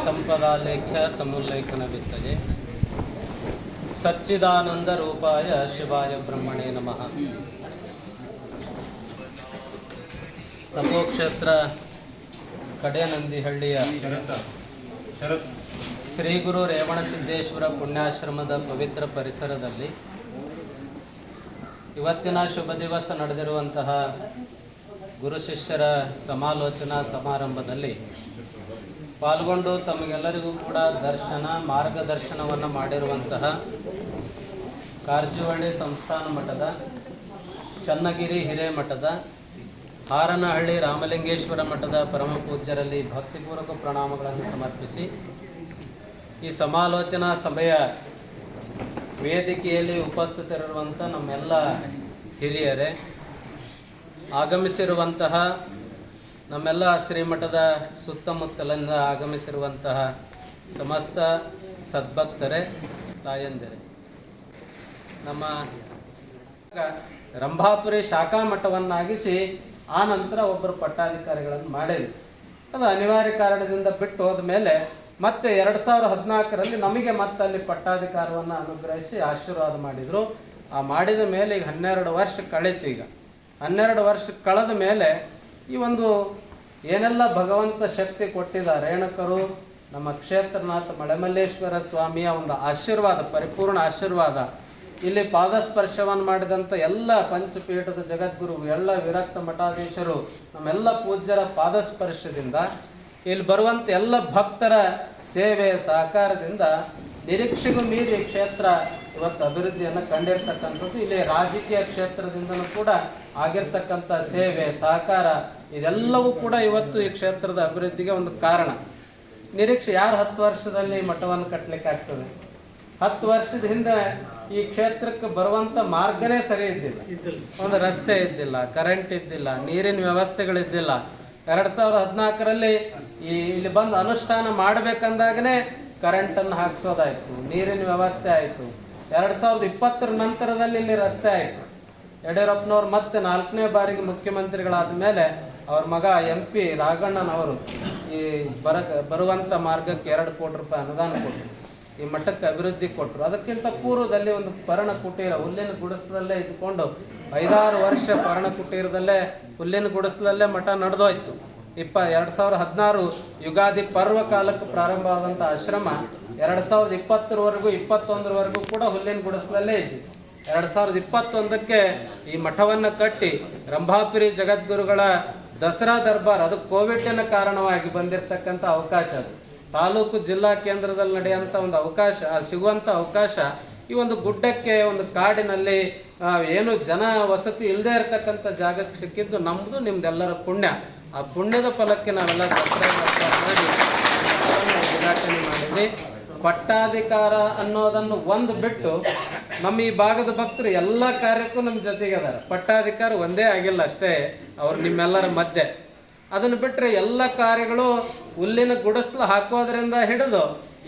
ಸಂಪದಾಲೇಖ್ಯ ಸಮುಲ್ಲೇಖನ ವಿತ್ತಜೆ ಸಚ್ಚಿದಾನಂದ ರೂಪಾಯ ಶಿವಾಯ ಬ್ರಹ್ಮಣೇ ನಮಃ. ತಪೋಕ್ಷೇತ್ರ ಕಡೇನಂದಿಹಳ್ಳಿಯ ಶ್ರೀ ಗುರು ರೇವಣಸಿದ್ದೇಶ್ವರ ಪುಣ್ಯಾಶ್ರಮದ ಪವಿತ್ರ ಪರಿಸರದಲ್ಲಿ ಇವತ್ತಿನ ಶುಭ ದಿವಸ ನಡೆದಿರುವಂತಹ ಗುರು ಶಿಷ್ಯರ ಸಮಾಲೋಚನಾ ಸಮಾರಂಭದಲ್ಲಿ ಪಾಲ್ಗೊಂಡು ತಮಗೆಲ್ಲರಿಗೂ ಕೂಡ ದರ್ಶನ ಮಾರ್ಗದರ್ಶನವನ್ನು ಮಾಡಿರುವಂತಹ ಕಾರಜೋಳ್ ಸಂಸ್ಥಾನ ಮಠದ, ಚನ್ನಗಿರಿ ಹಿರೇಮಠದ, ಹಾರನಹಳ್ಳಿ ರಾಮಲಿಂಗೇಶ್ವರ ಮಠದ ಪರಮ ಪೂಜ್ಯರಲ್ಲಿ ಭಕ್ತಿಪೂರ್ವಕ ಪ್ರಣಾಮಗಳನ್ನು ಸಮರ್ಪಿಸಿ, ಈ ಸಮಾಲೋಚನಾ ಸಭೆಯ ವೇದಿಕೆಯಲ್ಲಿ ಉಪಸ್ಥಿತರಿರುವಂಥ ನಮ್ಮೆಲ್ಲ ಹಿರಿಯರೇ, ಆಗಮಿಸಿರುವಂತಹ ನಮ್ಮೆಲ್ಲ ಶ್ರೀಮಠದ ಸುತ್ತಮುತ್ತಲಿಂದ ಆಗಮಿಸಿರುವಂತಹ ಸಮಸ್ತ ಸದ್ಭಕ್ತರೇ, ತಾಯಂದಿರೇ, ನಮ್ಮ ರಂಭಾಪುರಿ ಶಾಖಾ ಮಠವನ್ನಾಗಿಸಿ ಆ ನಂತರ ಒಬ್ಬರು ಪಟ್ಟಾಧಿಕಾರಿಗಳನ್ನು ಮಾಡಿದ್ರು. ಅದು ಅನಿವಾರ್ಯ ಕಾರಣದಿಂದ ಬಿಟ್ಟು ಹೋದ ಮೇಲೆ ಮತ್ತೆ 2014ರಲ್ಲಿ ನಮಗೆ ಮತ್ತೆ ಅಲ್ಲಿ ಪಟ್ಟಾಧಿಕಾರವನ್ನು ಅನುಗ್ರಹಿಸಿ ಆಶೀರ್ವಾದ ಮಾಡಿದರು. ಆ ಮಾಡಿದ ಮೇಲೆ ಈಗ 12 ವರ್ಷ ಕಳೀತು. ಈಗ 12 ವರ್ಷ ಕಳೆದ ಮೇಲೆ ಈ ಒಂದು ಏನೆಲ್ಲ ಭಗವಂತ ಶಕ್ತಿ ಕೊಟ್ಟಿದ್ದ ರೇಣುಕರು, ನಮ್ಮ ಕ್ಷೇತ್ರನಾಥ ಮಳೆಮಲ್ಲೇಶ್ವರ ಸ್ವಾಮಿಯ ಒಂದು ಆಶೀರ್ವಾದ, ಪರಿಪೂರ್ಣ ಆಶೀರ್ವಾದ, ಇಲ್ಲಿ ಪಾದಸ್ಪರ್ಶವನ್ನು ಮಾಡಿದಂಥ ಎಲ್ಲ ಪಂಚಪೀಠದ ಜಗದ್ಗುರು, ಎಲ್ಲ ವಿರಕ್ತ ಮಠಾಧೀಶರು, ನಮ್ಮೆಲ್ಲ ಪೂಜ್ಯರ ಪಾದಸ್ಪರ್ಶದಿಂದ ಇಲ್ಲಿ ಬರುವಂಥ ಎಲ್ಲ ಭಕ್ತರ ಸೇವೆ ಸಹಕಾರದಿಂದ ನಿರೀಕ್ಷೆಗೂ ಮೀರಿ ಕ್ಷೇತ್ರ ಇವತ್ತು ಅಭಿವೃದ್ಧಿಯನ್ನು ಕಂಡಿರ್ತಕ್ಕಂಥದ್ದು. ಇಲ್ಲಿ ರಾಜಕೀಯ ಕ್ಷೇತ್ರದಿಂದಲೂ ಕೂಡ ಆಗಿರ್ತಕ್ಕಂಥ ಸೇವೆ ಸಹಕಾರ ಇದೆಲ್ಲವೂ ಕೂಡ ಇವತ್ತು ಈ ಕ್ಷೇತ್ರದ ಅಭಿವೃದ್ಧಿಗೆ ಒಂದು ಕಾರಣ. ನಿರೀಕ್ಷೆ ಯಾರು 10 ವರ್ಷದಲ್ಲಿ ಮಠವನ್ನು ಕಟ್ಟಲಿಕ್ಕೆ ಆಗ್ತದೆ? 10 ವರ್ಷದ ಹಿಂದೆ ಈ ಕ್ಷೇತ್ರಕ್ಕೆ ಬರುವಂಥ ಮಾರ್ಗನೇ ಸರಿ ಇದ್ದಿಲ್ಲ, ಒಂದು ರಸ್ತೆ ಇದ್ದಿಲ್ಲ, ಕರೆಂಟ್ ಇದ್ದಿಲ್ಲ, ನೀರಿನ ವ್ಯವಸ್ಥೆಗಳಿದ್ದಿಲ್ಲ. 2014ರಲ್ಲಿ ಇಲ್ಲಿ ಬಂದು ಅನುಷ್ಠಾನ ಮಾಡಬೇಕಂದಾಗನೇ ಕರೆಂಟನ್ನು ಹಾಕ್ಸೋದಾಯಿತು, ನೀರಿನ ವ್ಯವಸ್ಥೆ ಆಯಿತು. 2020ರ ನಂತರದಲ್ಲಿ ಇಲ್ಲಿ ರಸ್ತೆ ಆಯಿತು. ಯಡಿಯೂರಪ್ಪನವ್ರು ಮತ್ತೆ 4ನೇ ಬಾರಿಗೆ ಮುಖ್ಯಮಂತ್ರಿಗಳಾದ ಮೇಲೆ ಅವ್ರ ಮಗ MP ರಾಘಣ್ಣನವರು ಈ ಬರುವಂಥ ಮಾರ್ಗಕ್ಕೆ 2 ಕೋಟಿ ರೂಪಾಯಿ ಅನುದಾನ ಕೊಟ್ಟರು, ಈ ಮಠಕ್ಕೆ ಅಭಿವೃದ್ಧಿ ಕೊಟ್ಟರು. ಅದಕ್ಕಿಂತ ಪೂರ್ವದಲ್ಲಿ ಒಂದು ಪರ್ಣ ಕುಟೀರ ಹುಲ್ಲಿನ ಗುಡಿಸಲಲ್ಲೇ ಇದ್ಕೊಂಡು 5-6 ವರ್ಷ ಪರ್ಣ ಕುಟೀರದಲ್ಲೇ ಹುಲ್ಲಿನ ಗುಡಿಸಲಲ್ಲೇ ಮಠ ನಡೆದೋಯ್ತು. 2016 ಯುಗಾದಿ ಪರ್ವ ಕಾಲಕ್ಕೆ ಪ್ರಾರಂಭವಾದಂಥ ಆಶ್ರಮ 2020ರವರೆಗೂ 21ರವರೆಗೂ ಕೂಡ ಹುಲ್ಲಿನ ಗುಡಿಸಲಲ್ಲೇ ಇದ್ವಿ. 2021ಕ್ಕೆ ಈ ಮಠವನ್ನು ಕಟ್ಟಿ ರಂಭಾಪುರಿ ಜಗದ್ಗುರುಗಳ ದಸರಾ ದರ್ಬಾರ್, ಅದು ಕೋವಿಡ್ನ ಕಾರಣವಾಗಿ ಬಂದಿರತಕ್ಕಂಥ ಅವಕಾಶ, ಅದು ತಾಲೂಕು ಜಿಲ್ಲಾ ಕೇಂದ್ರದಲ್ಲಿ ನಡೆಯುವಂಥ ಒಂದು ಅವಕಾಶ, ಸಿಗುವಂಥ ಅವಕಾಶ ಈ ಒಂದು ಗುಡ್ಡಕ್ಕೆ, ಒಂದು ಕಾಡಿನಲ್ಲಿ ಏನು ಜನ ವಸತಿ ಇಲ್ಲದೆ ಇರತಕ್ಕಂಥ ಜಾಗಕ್ಕೆ ಸಿಕ್ಕಿದ್ದು ನಮ್ಮದು ನಿಮ್ದೆಲ್ಲರ ಪುಣ್ಯ. ಆ ಪುಣ್ಯದ ಫಲಕ್ಕೆ ನಾವೆಲ್ಲ ದಸರಾ ಮಾಡಿ ಉದ್ಘಾಟನೆ ಮಾಡಿದ್ವಿ. ಪಟ್ಟಾಧಿಕಾರ ಅನ್ನೋದನ್ನು ಒಂದು ಬಿಟ್ಟು ನಮ್ಮ ಈ ಭಾಗದ ಭಕ್ತರು ಎಲ್ಲ ಕಾರ್ಯಕ್ಕೂ ನಮ್ಮ ಜೊತೆಗೆ ಅದಾರ. ಪಟ್ಟಾಧಿಕಾರ ಒಂದೇ ಆಗಿಲ್ಲ ಅಷ್ಟೇ, ಅವ್ರು ನಿಮ್ಮೆಲ್ಲರ ಮಧ್ಯೆ. ಅದನ್ನು ಬಿಟ್ಟರೆ ಎಲ್ಲ ಕಾರ್ಯಗಳು ಹುಲ್ಲಿನ ಗುಡಿಸಲು ಹಾಕೋದ್ರಿಂದ ಹಿಡಿದು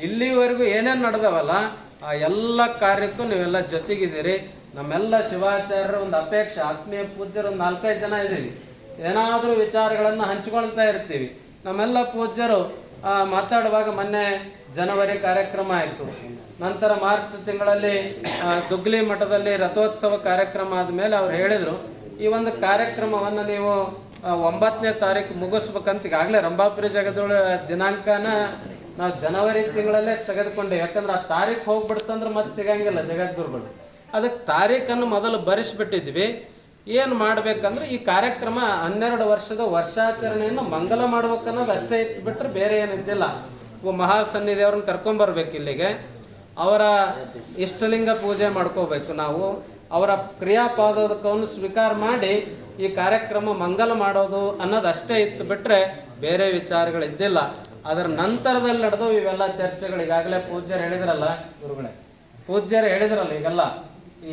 ಇಲ್ಲಿವರೆಗೂ ಏನೇನು ನಡೆದವಲ್ಲ ಆ ಎಲ್ಲ ಕಾರ್ಯಕ್ಕೂ ನೀವೆಲ್ಲ ಜೊತೆಗಿದ್ದೀರಿ. ನಮ್ಮೆಲ್ಲ ಶಿವಾಚಾರ್ಯರ ಒಂದು ಅಪೇಕ್ಷೆ, ಆತ್ಮೀಯ ಪೂಜ್ಯರು ಒಂದು 4-5 ಜನ ಇದ್ದೀವಿ, ಏನಾದರೂ ವಿಚಾರಗಳನ್ನು ಹಂಚ್ಕೊಳ್ತಾ ಇರ್ತೀವಿ. ನಮ್ಮೆಲ್ಲ ಪೂಜ್ಯರು ಮಾತಾಡುವಾಗ ಮೊನ್ನೆ ಜನವರಿ ಕಾರ್ಯಕ್ರಮ ಆಯಿತು, ನಂತರ ಮಾರ್ಚ್ ತಿಂಗಳಲ್ಲಿ ದುಗ್ಲಿ ಮಠದಲ್ಲಿ ರಥೋತ್ಸವ ಕಾರ್ಯಕ್ರಮ ಆದಮೇಲೆ ಅವ್ರು ಹೇಳಿದರು, ಈ ಒಂದು ಕಾರ್ಯಕ್ರಮವನ್ನು ನೀವು 9ನೇ ತಾರೀಕು ಮುಗಿಸ್ಬೇಕಂತ. ಈಗಾಗಲೇ ರಂಭಾಪುರಿ ಜಗದ್ಗುರು ದಿನಾಂಕನ ನಾವು ಜನವರಿ ತಿಂಗಳಲ್ಲೇ ತೆಗೆದುಕೊಂಡೇವೆ. ಯಾಕಂದ್ರೆ ಆ ತಾರೀಕು ಹೋಗ್ಬಿಡ್ತಂದ್ರೆ ಮತ್ತೆ ಸಿಗಂಗಿಲ್ಲ ಜಗದ್ಗುರುಗಳು. ಅದಕ್ಕೆ ತಾರೀಖನ್ನು ಮೊದಲು ಬರೆಸಿಬಿಟ್ಟಿದ್ವಿ. ಏನು ಮಾಡಬೇಕಂದ್ರೆ ಈ ಕಾರ್ಯಕ್ರಮ 12 ವರ್ಷದ ವರ್ಷಾಚರಣೆಯನ್ನು ಮಂಗಲ ಮಾಡ್ಬೇಕನ್ನೋದು ಅಷ್ಟೇ ಇತ್ತು, ಬಿಟ್ಟರೆ ಬೇರೆ ಏನಿದ್ದಿಲ್ಲ. ಮಹಾಸನ್ನಿಧಿಯವ್ರನ್ನ ಕರ್ಕೊಂಬರ್ಬೇಕು ಇಲ್ಲಿಗೆ, ಅವರ ಇಷ್ಟಲಿಂಗ ಪೂಜೆ ಮಾಡ್ಕೋಬೇಕು ನಾವು, ಅವರ ಕ್ರಿಯಾಪಾದಕವನ್ನು ಸ್ವೀಕಾರ ಮಾಡಿ ಈ ಕಾರ್ಯಕ್ರಮ ಮಂಗಲ ಮಾಡೋದು ಅನ್ನೋದು ಅಷ್ಟೇ ಇತ್ತು, ಬಿಟ್ಟರೆ ಬೇರೆ ವಿಚಾರಗಳಿದ್ದಿಲ್ಲ. ಅದರ ನಂತರದಲ್ಲಿ ನಡೆದು ಇವೆಲ್ಲ ಚರ್ಚೆಗಳು. ಈಗಾಗಲೇ ಪೂಜ್ಯರು ಹೇಳಿದ್ರಲ್ಲ, ಗುರುಗಳೇ ಪೂಜ್ಯರು ಹೇಳಿದ್ರಲ್ಲ ಈಗೆಲ್ಲ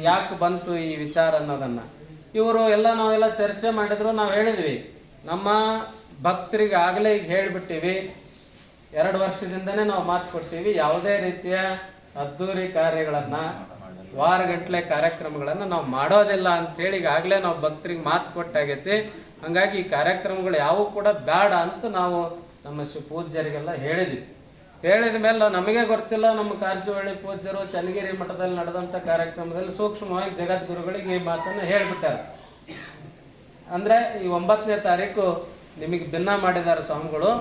ಯಾಕೆ ಬಂತು ಈ ವಿಚಾರ ಅನ್ನೋದನ್ನು. ಇವರು ಎಲ್ಲ ನಾವೆಲ್ಲ ಚರ್ಚೆ ಮಾಡಿದ್ರು. ನಾವು ಹೇಳಿದ್ವಿ, ನಮ್ಮ ಭಕ್ತರಿಗೆ ಆಗಲೇ ಈಗ ಹೇಳಿಬಿಟ್ಟಿವಿ, 2 ವರ್ಷದಿಂದನೇ ನಾವು ಮಾತು ಕೊಟ್ಟಿವಿ, ಯಾವುದೇ ರೀತಿಯ ಅದ್ದೂರಿ ಕಾರ್ಯಗಳನ್ನು, ವಾರಗಟ್ಟಲೆ ಕಾರ್ಯಕ್ರಮಗಳನ್ನು ನಾವು ಮಾಡೋದಿಲ್ಲ ಅಂಥೇಳಿ ಈಗಾಗಲೇ ನಾವು ಭಕ್ತರಿಗೆ ಮಾತು ಕೊಟ್ಟಾಗೈತಿ. ಹಾಗಾಗಿ ಈ ಕಾರ್ಯಕ್ರಮಗಳು ಯಾವೂ ಕೂಡ ಬೇಡ ಅಂತ ನಾವು ನಮ್ಮ ಪೂಜ್ಯರಿಗೆಲ್ಲ ಹೇಳಿದ್ವಿ. ಹೇಳಿದ ಮೇಲೆ ನಮಗೆ ಗೊತ್ತಿಲ್ಲ, ನಮ್ಮ ಕಾರಜೋಳಿ ಪೂಜ್ಯರು ಚನ್ನಗಿರಿ ಮಠದಲ್ಲಿ ನಡೆದಂಥ ಕಾರ್ಯಕ್ರಮದಲ್ಲಿ ಸೂಕ್ಷ್ಮವಾಗಿ ಜಗದ್ಗುರುಗಳಿಗೆ ಈ ಮಾತನ್ನು ಹೇಳಿಬಿಟ್ಟಾರೆ. ಅಂದರೆ ಈ 9ನೇ ತಾರೀಕು ನಿಮಗೆ ಭಿನ್ನ ಮಾಡಿದ್ದಾರೆ ಸ್ವಾಮಿಗಳು.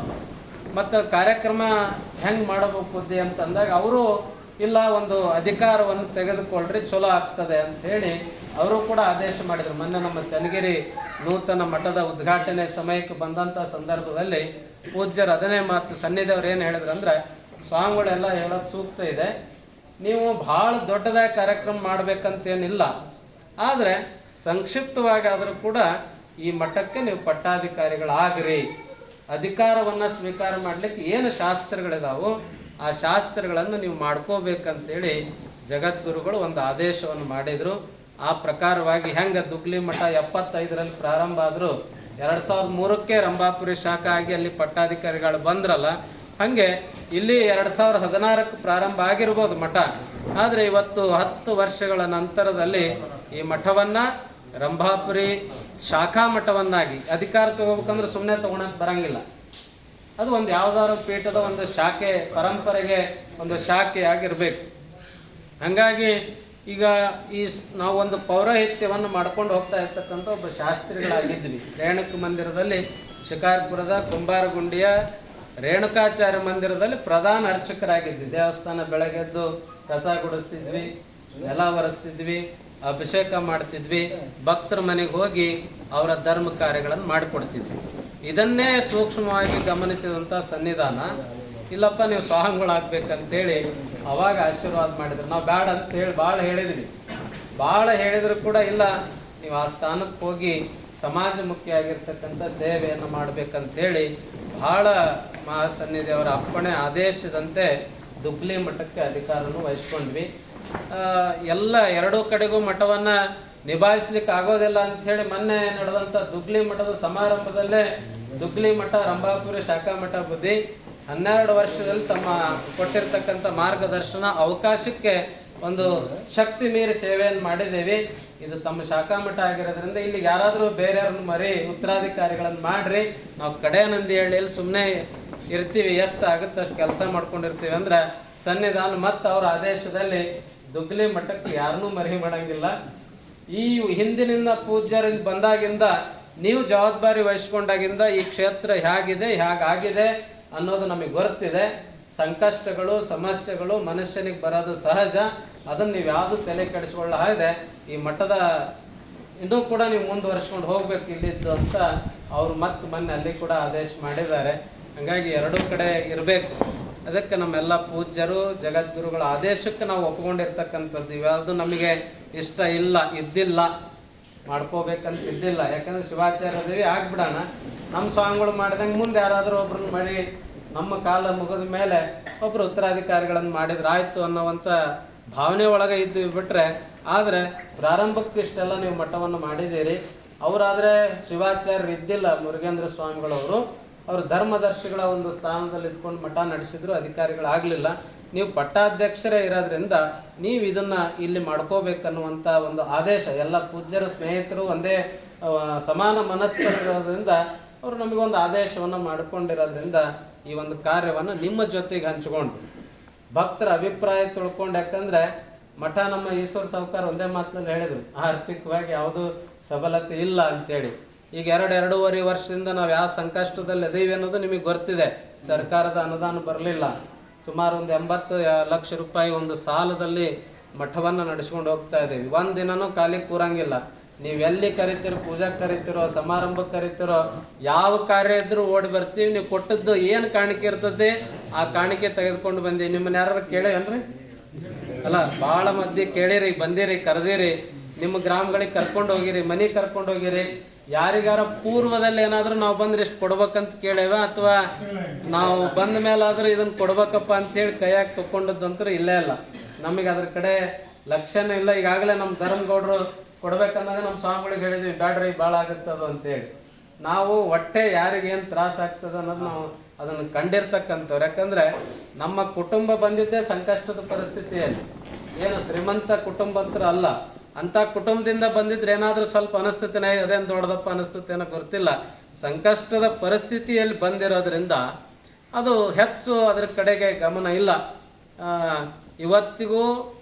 ಮತ್ತು ಕಾರ್ಯಕ್ರಮ ಹೆಂಗೆ ಮಾಡಬೇಕು ಬುದ್ಧಿ ಅಂತಂದಾಗ ಅವರು ಇಲ್ಲ, ಒಂದು ಅಧಿಕಾರವನ್ನು ತೆಗೆದುಕೊಳ್ಳ್ರಿ, ಚಲೋ ಆಗ್ತದೆ ಅಂತ ಹೇಳಿ ಅವರು ಕೂಡ ಆದೇಶ ಮಾಡಿದರು. ಮೊನ್ನೆ ನಮ್ಮ ಚನ್ನಗಿರಿ ನೂತನ ಮಠದ ಉದ್ಘಾಟನೆ ಸಮಯಕ್ಕೆ ಬಂದಂಥ ಸಂದರ್ಭದಲ್ಲಿ ಪೂಜ್ಯರು ಅದನ್ನೇ ಮಾತು ಸನ್ನಿಧಿಯವ್ರು ಏನು ಹೇಳಿದ್ರು ಅಂದರೆ, ಸ್ವಾಮಿಗಳೆಲ್ಲ ಹೇಳೋದು ಸೂಕ್ತ ಇದೆ, ನೀವು ಭಾಳ ದೊಡ್ಡದಾಗಿ ಕಾರ್ಯಕ್ರಮ ಮಾಡಬೇಕಂತೇನಿಲ್ಲ, ಆದರೆ ಸಂಕ್ಷಿಪ್ತವಾಗಿ ಆದರೂ ಕೂಡ ಈ ಮಠಕ್ಕೆ ನೀವು ಪಟ್ಟಾಧಿಕಾರಿಗಳಾಗ್ರಿ, ಅಧಿಕಾರವನ್ನು ಸ್ವೀಕಾರ ಮಾಡಲಿಕ್ಕೆ ಏನು ಶಾಸ್ತ್ರಗಳಿದಾವೋ ಆ ಶಾಸ್ತ್ರಗಳನ್ನು ನೀವು ಮಾಡ್ಕೋಬೇಕಂತೇಳಿ ಜಗದ್ಗುರುಗಳು ಒಂದು ಆದೇಶವನ್ನು ಮಾಡಿದರು. ಆ ಪ್ರಕಾರವಾಗಿ ಹೆಂಗೆ ದುಗ್ಲಿ ಮಠ 75ರಲ್ಲಿ ಪ್ರಾರಂಭ ಆದರೂ 2003ಕ್ಕೆ ರಂಭಾಪುರಿ ಶಾಖಾ ಆಗಿ ಅಲ್ಲಿ ಪಟ್ಟಾಧಿಕಾರಿಗಳು ಬಂದ್ರಲ್ಲ, ಹಾಗೆ ಇಲ್ಲಿ 2016ಕ್ಕೆ ಪ್ರಾರಂಭ ಆಗಿರ್ಬೋದು ಮಠ. ಆದರೆ ಇವತ್ತು 10 ವರ್ಷಗಳ ನಂತರದಲ್ಲಿ ಈ ಮಠವನ್ನು ರಂಭಾಪುರಿ ಶಾಖಾ ಮಠವನ್ನಾಗಿ ಅಧಿಕಾರ ತಗೋಬೇಕಂದ್ರೆ ಸುಮ್ಮನೆ ತೊಗೊಳಕ್ಕೆ ಬರಂಗಿಲ್ಲ. ಅದು ಒಂದು ಯಾವುದಾದ್ರು ಪೀಠದ ಒಂದು ಶಾಖೆ, ಪರಂಪರೆಗೆ ಒಂದು ಶಾಖೆ ಆಗಿರಬೇಕು. ಹಾಗಾಗಿ ಈಗ ನಾವೊಂದು ಪೌರೋಹಿತ್ಯವನ್ನು ಮಾಡ್ಕೊಂಡು ಹೋಗ್ತಾ ಇರ್ತಕ್ಕಂಥ ಒಬ್ಬ ಶಾಸ್ತ್ರಿಗಳಾಗಿದ್ವಿ. ರೇಣುಕ ಮಂದಿರದಲ್ಲಿ, ಶಿಕಾರ್ಪುರದ ಕುಂಬಾರಗುಂಡಿಯ ರೇಣುಕಾಚಾರ್ಯ ಮಂದಿರದಲ್ಲಿ ಪ್ರಧಾನ ಅರ್ಚಕರಾಗಿದ್ವಿ. ದೇವಸ್ಥಾನ ಬೆಳಗ್ಗೆದ್ದು ಕಸ ಗುಡಿಸ್ತಿದ್ವಿ, ನೆಲ ಒರೆಸ್ತಿದ್ವಿ, ಅಭಿಷೇಕ ಮಾಡ್ತಿದ್ವಿ, ಭಕ್ತರ ಮನೆಗೆ ಹೋಗಿ ಅವರ ಧರ್ಮ ಕಾರ್ಯಗಳನ್ನು ಮಾಡಿಕೊಡ್ತಿದ್ವಿ. ಇದನ್ನೇ ಸೂಕ್ಷ್ಮವಾಗಿ ಗಮನಿಸಿದಂಥ ಸನ್ನಿಧಾನ, ಇಲ್ಲಪ್ಪ ನೀವು ಸ್ವಾಮಿಗಳಾಗಬೇಕಂತೇಳಿ ಅವಾಗ ಆಶೀರ್ವಾದ ಮಾಡಿದ್ರು. ನಾವು ಬೇಡ ಅಂತೇಳಿ ಭಾಳ ಹೇಳಿದ್ರು ಕೂಡ ಇಲ್ಲ, ನೀವು ಆ ಸ್ಥಾನಕ್ಕೆ ಹೋಗಿ ಸಮಾಜಮುಖಿಯಾಗಿರ್ತಕ್ಕಂಥ ಸೇವೆಯನ್ನು ಮಾಡಬೇಕಂತೇಳಿ ಭಾಳ ಮಹಾಸನ್ನಿಧಿಯವರ ಅಪ್ಪಣೆ ಆದೇಶದಂತೆ ದುಗ್ಲಿ ಮಠಕ್ಕೆ ಅಧಿಕಾರವನ್ನು ವಹಿಸ್ಕೊಂಡ್ವಿ. ಎಲ್ಲ ಎರಡೂ ಕಡೆಗೂ ಮಠವನ್ನು ನಿಭಾಯಿಸ್ಲಿಕ್ಕೆ ಆಗೋದಿಲ್ಲ ಅಂಥೇಳಿ ಮೊನ್ನೆ ನಡೆದಂಥ ದುಗ್ಲಿ ಮಠದ ಸಮಾರಂಭದಲ್ಲೇ ದುಗ್ಲಿ ಮಠ ರಂಭಾಪುರಿ ಶಾಖಾ ಮಠ ಬುದ್ಧಿ 12 ವರ್ಷದಲ್ಲಿ ತಮ್ಮ ಕೊಟ್ಟಿರ್ತಕ್ಕಂಥ ಮಾರ್ಗದರ್ಶನ ಅವಕಾಶಕ್ಕೆ ಒಂದು ಶಕ್ತಿ ಮೀರಿ ಸೇವೆಯನ್ನು ಮಾಡಿದ್ದೇವೆ. ಇದು ತಮ್ಮ ಶಾಖಾ ಮಠ ಆಗಿರೋದ್ರಿಂದ ಇಲ್ಲಿ ಯಾರಾದರೂ ಬೇರೆಯವ್ರನ್ನ ಉತ್ತರಾಧಿಕಾರಿಗಳನ್ನು ಮಾಡ್ರಿ, ನಾವು ಕಡೆ ನಂದಿಹಳ್ಳಿಯಲ್ಲಿ ಸುಮ್ಮನೆ ಇರ್ತೀವಿ, ಎಷ್ಟು ಆಗುತ್ತೆ ಅಷ್ಟು ಕೆಲಸ ಮಾಡ್ಕೊಂಡಿರ್ತೀವಿ ಅಂದ್ರೆ ಸನ್ನಿಧಾನ ಮತ್ತು ಅವರ ಆದೇಶದಲ್ಲಿ ದುಗ್ಲಿ ಮಠಕ್ಕೆ ಯಾರನ್ನೂ ಮರಿ ಮಾಡಂಗಿಲ್ಲ. ಈ ಹಿಂದಿನಿಂದ ಪೂಜ್ಯರಿಂದ ಬಂದಾಗಿಂದ ನೀವು ಜವಾಬ್ದಾರಿ ವಹಿಸ್ಕೊಂಡಾಗಿಂದ ಈ ಕ್ಷೇತ್ರ ಹೇಗಿದೆ ಹೇಗಾಗಿದೆ ಅನ್ನೋದು ನಮಗೆ ಗೊತ್ತಿದೆ. ಸಂಕಷ್ಟಗಳು ಸಮಸ್ಯೆಗಳು ಮನುಷ್ಯನಿಗೆ ಬರೋದು ಸಹಜ, ಅದನ್ನು ನೀವು ಯಾವುದು ತಲೆ ಕೆಡಿಸ್ಕೊಳ್ಳಾಗಿದೆ ಈ ಮಠದ ಇನ್ನೂ ಕೂಡ ನೀವು ಮುಂದುವರ್ಸ್ಕೊಂಡು ಹೋಗ್ಬೇಕು ಇಲ್ಲಿದ್ದು ಅಂತ ಅವರು ಮತ್ತೆ ಮೊನ್ನೆ ಅಲ್ಲಿ ಕೂಡ ಆದೇಶ ಮಾಡಿದ್ದಾರೆ. ಹಾಗಾಗಿ ಎರಡೂ ಕಡೆ ಇರಬೇಕು. ಅದಕ್ಕೆ ನಮ್ಮೆಲ್ಲ ಪೂಜ್ಯರು ಜಗದ್ಗುರುಗಳ ಆದೇಶಕ್ಕೆ ನಾವು ಒಪ್ಕೊಂಡಿರ್ತಕ್ಕಂಥದ್ದು. ಇವ್ಯಾವುದು ನಮಗೆ ಇಷ್ಟ ಇದ್ದಿಲ್ಲ, ಮಾಡ್ಕೋಬೇಕಂತ ಇದ್ದಿಲ್ಲ. ಯಾಕಂದ್ರೆ ಶಿವಾಚಾರ್ಯ ದೇವಿ ಆಗ್ಬಿಡೋಣ, ನಮ್ಮ ಸ್ವಾಮಿಗಳು ಮಾಡಿದಂಗೆ ಮುಂದೆ ಯಾರಾದರೂ ಒಬ್ರನ್ನ ಮಾಡಿ ನಮ್ಮ ಕಾಲ ಮುಗಿದ ಮೇಲೆ ಒಬ್ಬರು ಉತ್ತರಾಧಿಕಾರಿಗಳನ್ನು ಮಾಡಿದ್ರೆ ಆಯಿತು ಅನ್ನೋವಂಥ ಭಾವನೆ ಒಳಗೆ ಇದ್ದು ಬಿಟ್ಟರೆ. ಆದರೆ ಪ್ರಾರಂಭಕ್ಕೆ ಇಷ್ಟೆಲ್ಲ ನೀವು ಮಠವನ್ನು ಮಾಡಿದ್ದೀರಿ. ಅವರಾದರೆ ಶಿವಾಚಾರ್ಯರು ಇದ್ದಿಲ್ಲ, ಮುರುಗೇಂದ್ರ ಸ್ವಾಮಿಗಳವರು ಅವರು ಧರ್ಮದರ್ಶಿಗಳ ಒಂದು ಸ್ಥಾನದಲ್ಲಿ ಇದ್ಕೊಂಡು ಮಠ ನಡೆಸಿದ್ರು, ಅಧಿಕಾರಿಗಳಾಗಲಿಲ್ಲ. ನೀವು ಪಟ್ಟಾಧ್ಯಕ್ಷರೇ ಇರೋದ್ರಿಂದ ನೀವು ಇದನ್ನು ಇಲ್ಲಿ ಮಾಡ್ಕೋಬೇಕನ್ನುವಂಥ ಒಂದು ಆದೇಶ ಎಲ್ಲ ಪೂಜ್ಯರ ಸ್ನೇಹಿತರು ಒಂದೇ ಸಮಾನ ಮನಸ್ಕರಿರೋದ್ರಿಂದ ಅವರು ನಮಗೊಂದು ಆದೇಶವನ್ನು ಮಾಡಿಕೊಂಡಿರೋದ್ರಿಂದ ಈ ಒಂದು ಕಾರ್ಯವನ್ನು ನಿಮ್ಮ ಜೊತೆಗೆ ಹಂಚಿಕೊಂಡು ಭಕ್ತರ ಅಭಿಪ್ರಾಯ ತಿಳ್ಕೊಂಡು, ಯಾಕಂದರೆ ಮಠ ನಮ್ಮ ಈಶ್ವರ ಸಾವ್ಕಾರ ಒಂದೇ ಮಾತಿನಲ್ಲಿ ಹೇಳಿದರು, ಆರ್ಥಿಕವಾಗಿ ಯಾವುದೂ ಸಬಲತೆ ಇಲ್ಲ ಅಂತೇಳಿ. ಈಗ 2-2.5 ವರ್ಷದಿಂದ ನಾವು ಯಾವ ಸಂಕಷ್ಟದಲ್ಲಿ ಅದೀವಿ ಅನ್ನೋದು ನಿಮಗೆ ಗೊತ್ತಿದೆ. ಸರ್ಕಾರದ ಅನುದಾನ ಬರಲಿಲ್ಲ, ಸುಮಾರು ಒಂದು 80 ಲಕ್ಷ ರೂಪಾಯಿ ಒಂದು ಸಾಲದಲ್ಲಿ ಮಠವನ್ನು ನಡೆಸ್ಕೊಂಡು ಹೋಗ್ತಾ ಇದ್ದೀವಿ. ಒಂದು ದಿನನೂ ಖಾಲಿ ಕೂರಂಗಿಲ್ಲ. ನೀವು ಎಲ್ಲಿ ಕರಿತೀರೋ, ಪೂಜಾಕ್ಕೆ ಕರಿತೀರೋ, ಸಮಾರಂಭಕ್ಕೆ ಕರಿತೀರೋ, ಯಾವ ಕಾರ್ಯ ಇದ್ರೂ ಓಡಿ ಬರ್ತೀವಿ. ನೀವು ಕೊಟ್ಟದ್ದು ಏನು ಕಾಣಿಕೆ ಇರ್ತದೆ ಆ ಕಾಣಿಕೆ ತೆಗೆದುಕೊಂಡು ಬಂದೀವಿ. ನಿಮ್ಮನ್ನ ಯಾರು ಕೇಳೇನ್ರಿ? ಅಲ್ಲ, ಭಾಳ ಮಂದಿ ಕೇಳಿರಿ, ಬಂದಿರಿ, ಕರೆದಿರಿ, ನಿಮ್ಮ ಗ್ರಾಮಗಳಿಗೆ ಕರ್ಕೊಂಡು ಹೋಗಿರಿ, ಮನೆಗೆ ಕರ್ಕೊಂಡು ಹೋಗಿರಿ. ಯಾರಿಗಾರ ಪೂರ್ವದಲ್ಲಿ ಏನಾದರೂ ನಾವು ಬಂದ್ರೆ ಇಷ್ಟು ಕೊಡ್ಬೇಕಂತ ಕೇಳೇವ, ಅಥವಾ ನಾವು ಬಂದ ಮೇಲಾದರೂ ಇದನ್ನು ಕೊಡ್ಬೇಕಪ್ಪ ಅಂತೇಳಿ ಕೈಯಾಗಿ ತಗೊಂಡದ್ದಂತೂ ಇಲ್ಲೇ ಇಲ್ಲ. ನಮಗೆ ಅದ್ರ ಕಡೆ ಲಕ್ಷ್ಯನೇ ಇಲ್ಲ. ಈಗಾಗಲೇ ನಮ್ಮ ಧರ್ಮಗೌಡರು ಕೊಡ್ಬೇಕಂದಾಗ ನಮ್ಮ ಸ್ವಾಮಿಗಳಿಗೆ ಹೇಳಿದ್ವಿ, ಬ್ಯಾಡ್ರಿ ಭಾಳ ಆಗುತ್ತದು ಅಂತೇಳಿ. ನಾವು ಹೊಟ್ಟೆ ಯಾರಿಗೇನು ತ್ರಾಸ ಆಗ್ತದೆ ಅನ್ನೋದು ನಾವು ಅದನ್ನು ಕಂಡಿರ್ತಕ್ಕಂಥವ್ರು. ಯಾಕಂದರೆ ನಮ್ಮ ಕುಟುಂಬ ಬಂದಿದ್ದೇ ಸಂಕಷ್ಟದ ಪರಿಸ್ಥಿತಿಯಲ್ಲಿ, ಏನು ಶ್ರೀಮಂತ ಕುಟುಂಬ ಅಂತೂ ಅಲ್ಲ. ಅಂಥ ಕುಟುಂಬದಿಂದ ಬಂದಿದ್ರೆ ಏನಾದರೂ ಸ್ವಲ್ಪ ಅನಿಸ್ತೇನೆ, ಅದೇನು ದೊಡ್ಡದಪ್ಪ ಅನಿಸ್ತೇನೋ ಗೊತ್ತಿಲ್ಲ. ಸಂಕಷ್ಟದ ಪರಿಸ್ಥಿತಿಯಲ್ಲಿ ಬಂದಿರೋದ್ರಿಂದ ಅದು ಹೆಚ್ಚು ಅದರ ಕಡೆಗೆ ಗಮನ ಇಲ್ಲ. ಇವತ್ತಿಗೂ